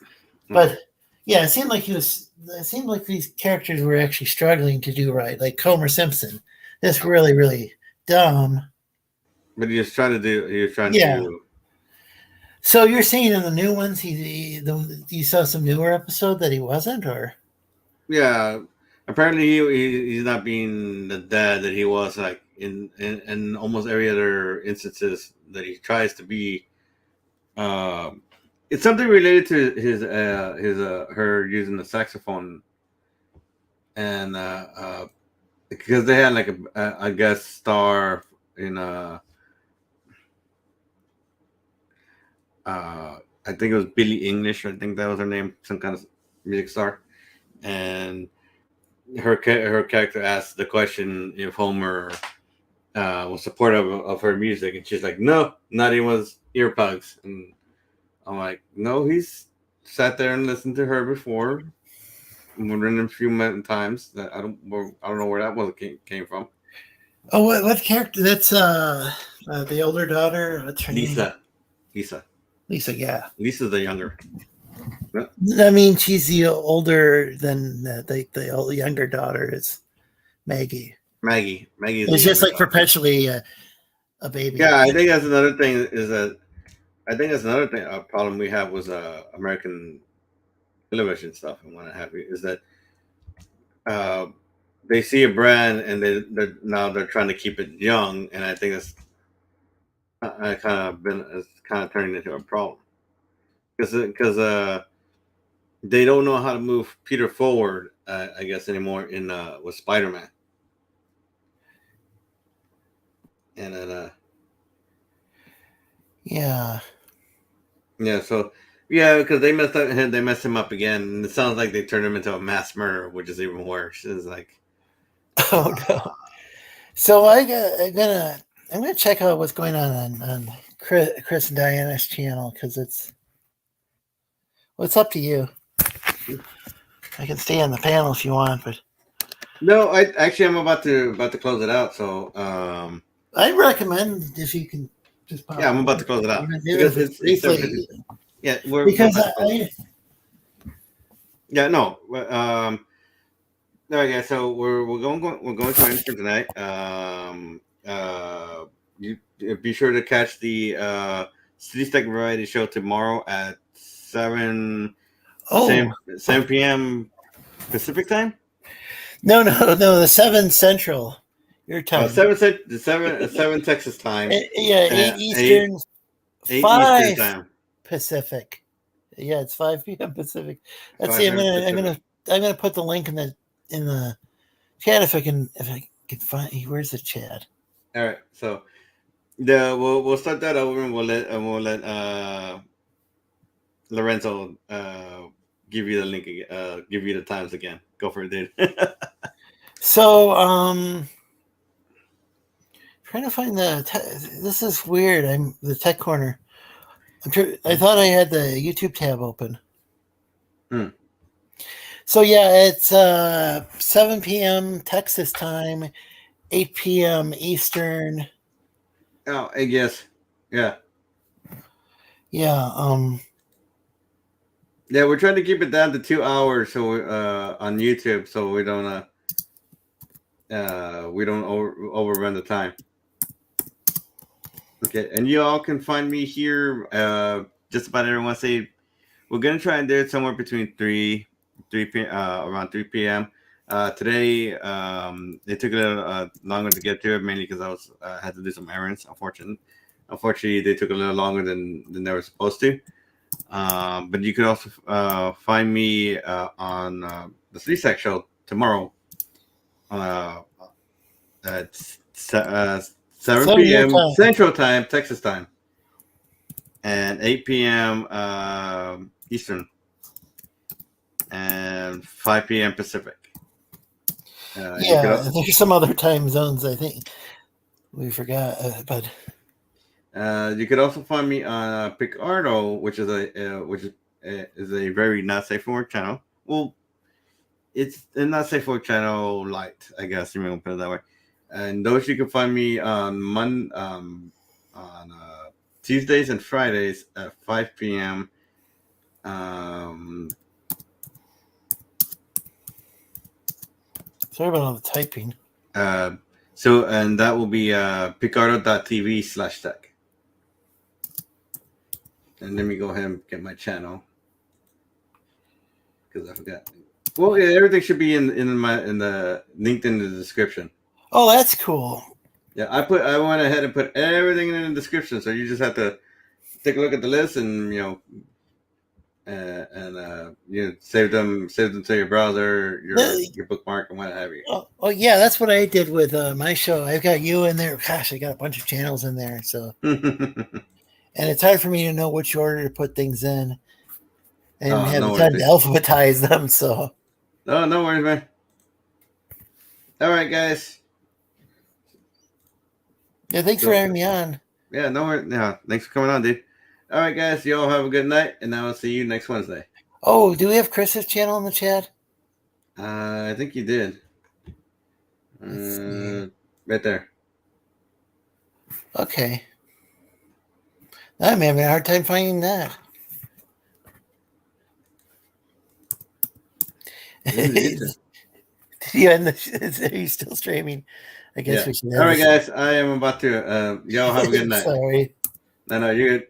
Mm, But yeah, it seemed like he was. It seemed like these characters were actually struggling to do right, like Homer Simpson. That's really really dumb. but he was trying Yeah. to So you're saying in the new ones, you saw some newer episode that he wasn't, or yeah. Apparently, he's not being the dad that he was like in almost every other instances that he tries to be. Um, it's something related to his her using the saxophone and because they had like a guest star in I think it was Billie English. I think that was her name, some kind of music star, and her character asked the question if Homer was supportive of her music, and she's like, "No, not even with earplugs." And I'm like, "No, he's sat there and listened to her before, more than a few times. That I don't know where that one came from." oh, what character? That's the older daughter. What's her name? Lisa, Lisa, Lisa. Yeah. Lisa's the younger. Yeah. I mean, she's the older than the younger daughter is Maggie. Maggie is the It's just younger like daughter. perpetually a baby. Yeah, I think that's another thing. Is that I think that's another thing. A problem we have was American television stuff and what have you. Is that uh, they see a brand and they're trying to keep it young, and I think I it's kind of turning into a problem because they don't know how to move Peter forward. I guess anymore in with Spider Man, and then Yeah. yeah, so yeah, because they messed him up again, and it sounds like they turned him into a mass murderer, which is even worse. It's like Oh no. So I'm gonna check out what's going on Chris and Diana's channel because it's up to you. I can stay on the panel if you want, but No, I'm about to close it out. So I recommend if you can just pop yeah, I'm about in, to close it out even because if it's it's briefly, 7:50. Yeah, we're because about to close it. I Yeah, no. All right, guys. So we're going to end for tonight. You be sure to catch the City Stack Variety Show tomorrow at oh 7 p.m. Pacific time. no, the 7 Central your time. 7 Texas time, Yeah, 8 Eastern, 8 Eastern 5 time, Pacific. Yeah, it's 5 p.m. Pacific. Let's see. 5 p.m. Pacific. I'm gonna put the link in the chat if I can find. Where's the chat? All right. So we'll start that over and we'll let Lorenzo give you the link again, give you the times again. Go for it, dude. So trying to find this is weird. I'm the tech corner. I thought I had the YouTube tab open. Hmm. So yeah, it's 7 p.m. Texas time, 8 p.m. Eastern. Oh, I guess. Yeah. Yeah. Yeah, we're trying to keep it down to 2 hours so on YouTube so we don't overrun the time. Okay, and you all can find me here. Just about everyone say we're gonna try and do it somewhere between 3 p.m. Today, it took a little longer to get to it, mainly because I had to do some errands. Unfortunately, they took a little longer than they were supposed to. But you could also find me on the 3 Sec Show tomorrow at 7 your p.m. time. Central Time, Texas time, and 8 p.m. Eastern, and 5 p.m. Pacific. You could Yeah, there's some other time zones. I think we forgot, but you could also find me on Picardo, which is a very not safe for work channel. Well, it's a not safe for work channel light, I guess you may want to put it that way. And those you can find me on Tuesdays and Fridays at 5 p.m. sorry about all the typing. And that will be picardo.tv/tech. And let me go ahead and get my channel because I forgot. Well, yeah, everything should be in the linked in the description. Oh, that's cool. Yeah, I went ahead and put everything in the description, so you just have to take a look at the list and save them to your browser, your bookmark, and what have you. Oh yeah, that's what I did with my show. I've got you in there. Gosh, I got a bunch of channels in there. So, and it's hard for me to know which order to put things in. I didn't have the time to alphabetize them. So, no worries, man. All right, guys. Yeah, thanks for having me on. Yeah, no worries. Yeah, thanks for coming on, dude. All right, guys. You all have a good night, and I will see you next Wednesday. Oh, do we have Chris's channel in the chat? I think you did. Right there. Okay. I'm having a hard time finding that. Are you still streaming? I guess we should. All right, guys. I am about to. Y'all have a good night. Sorry. No, you're good.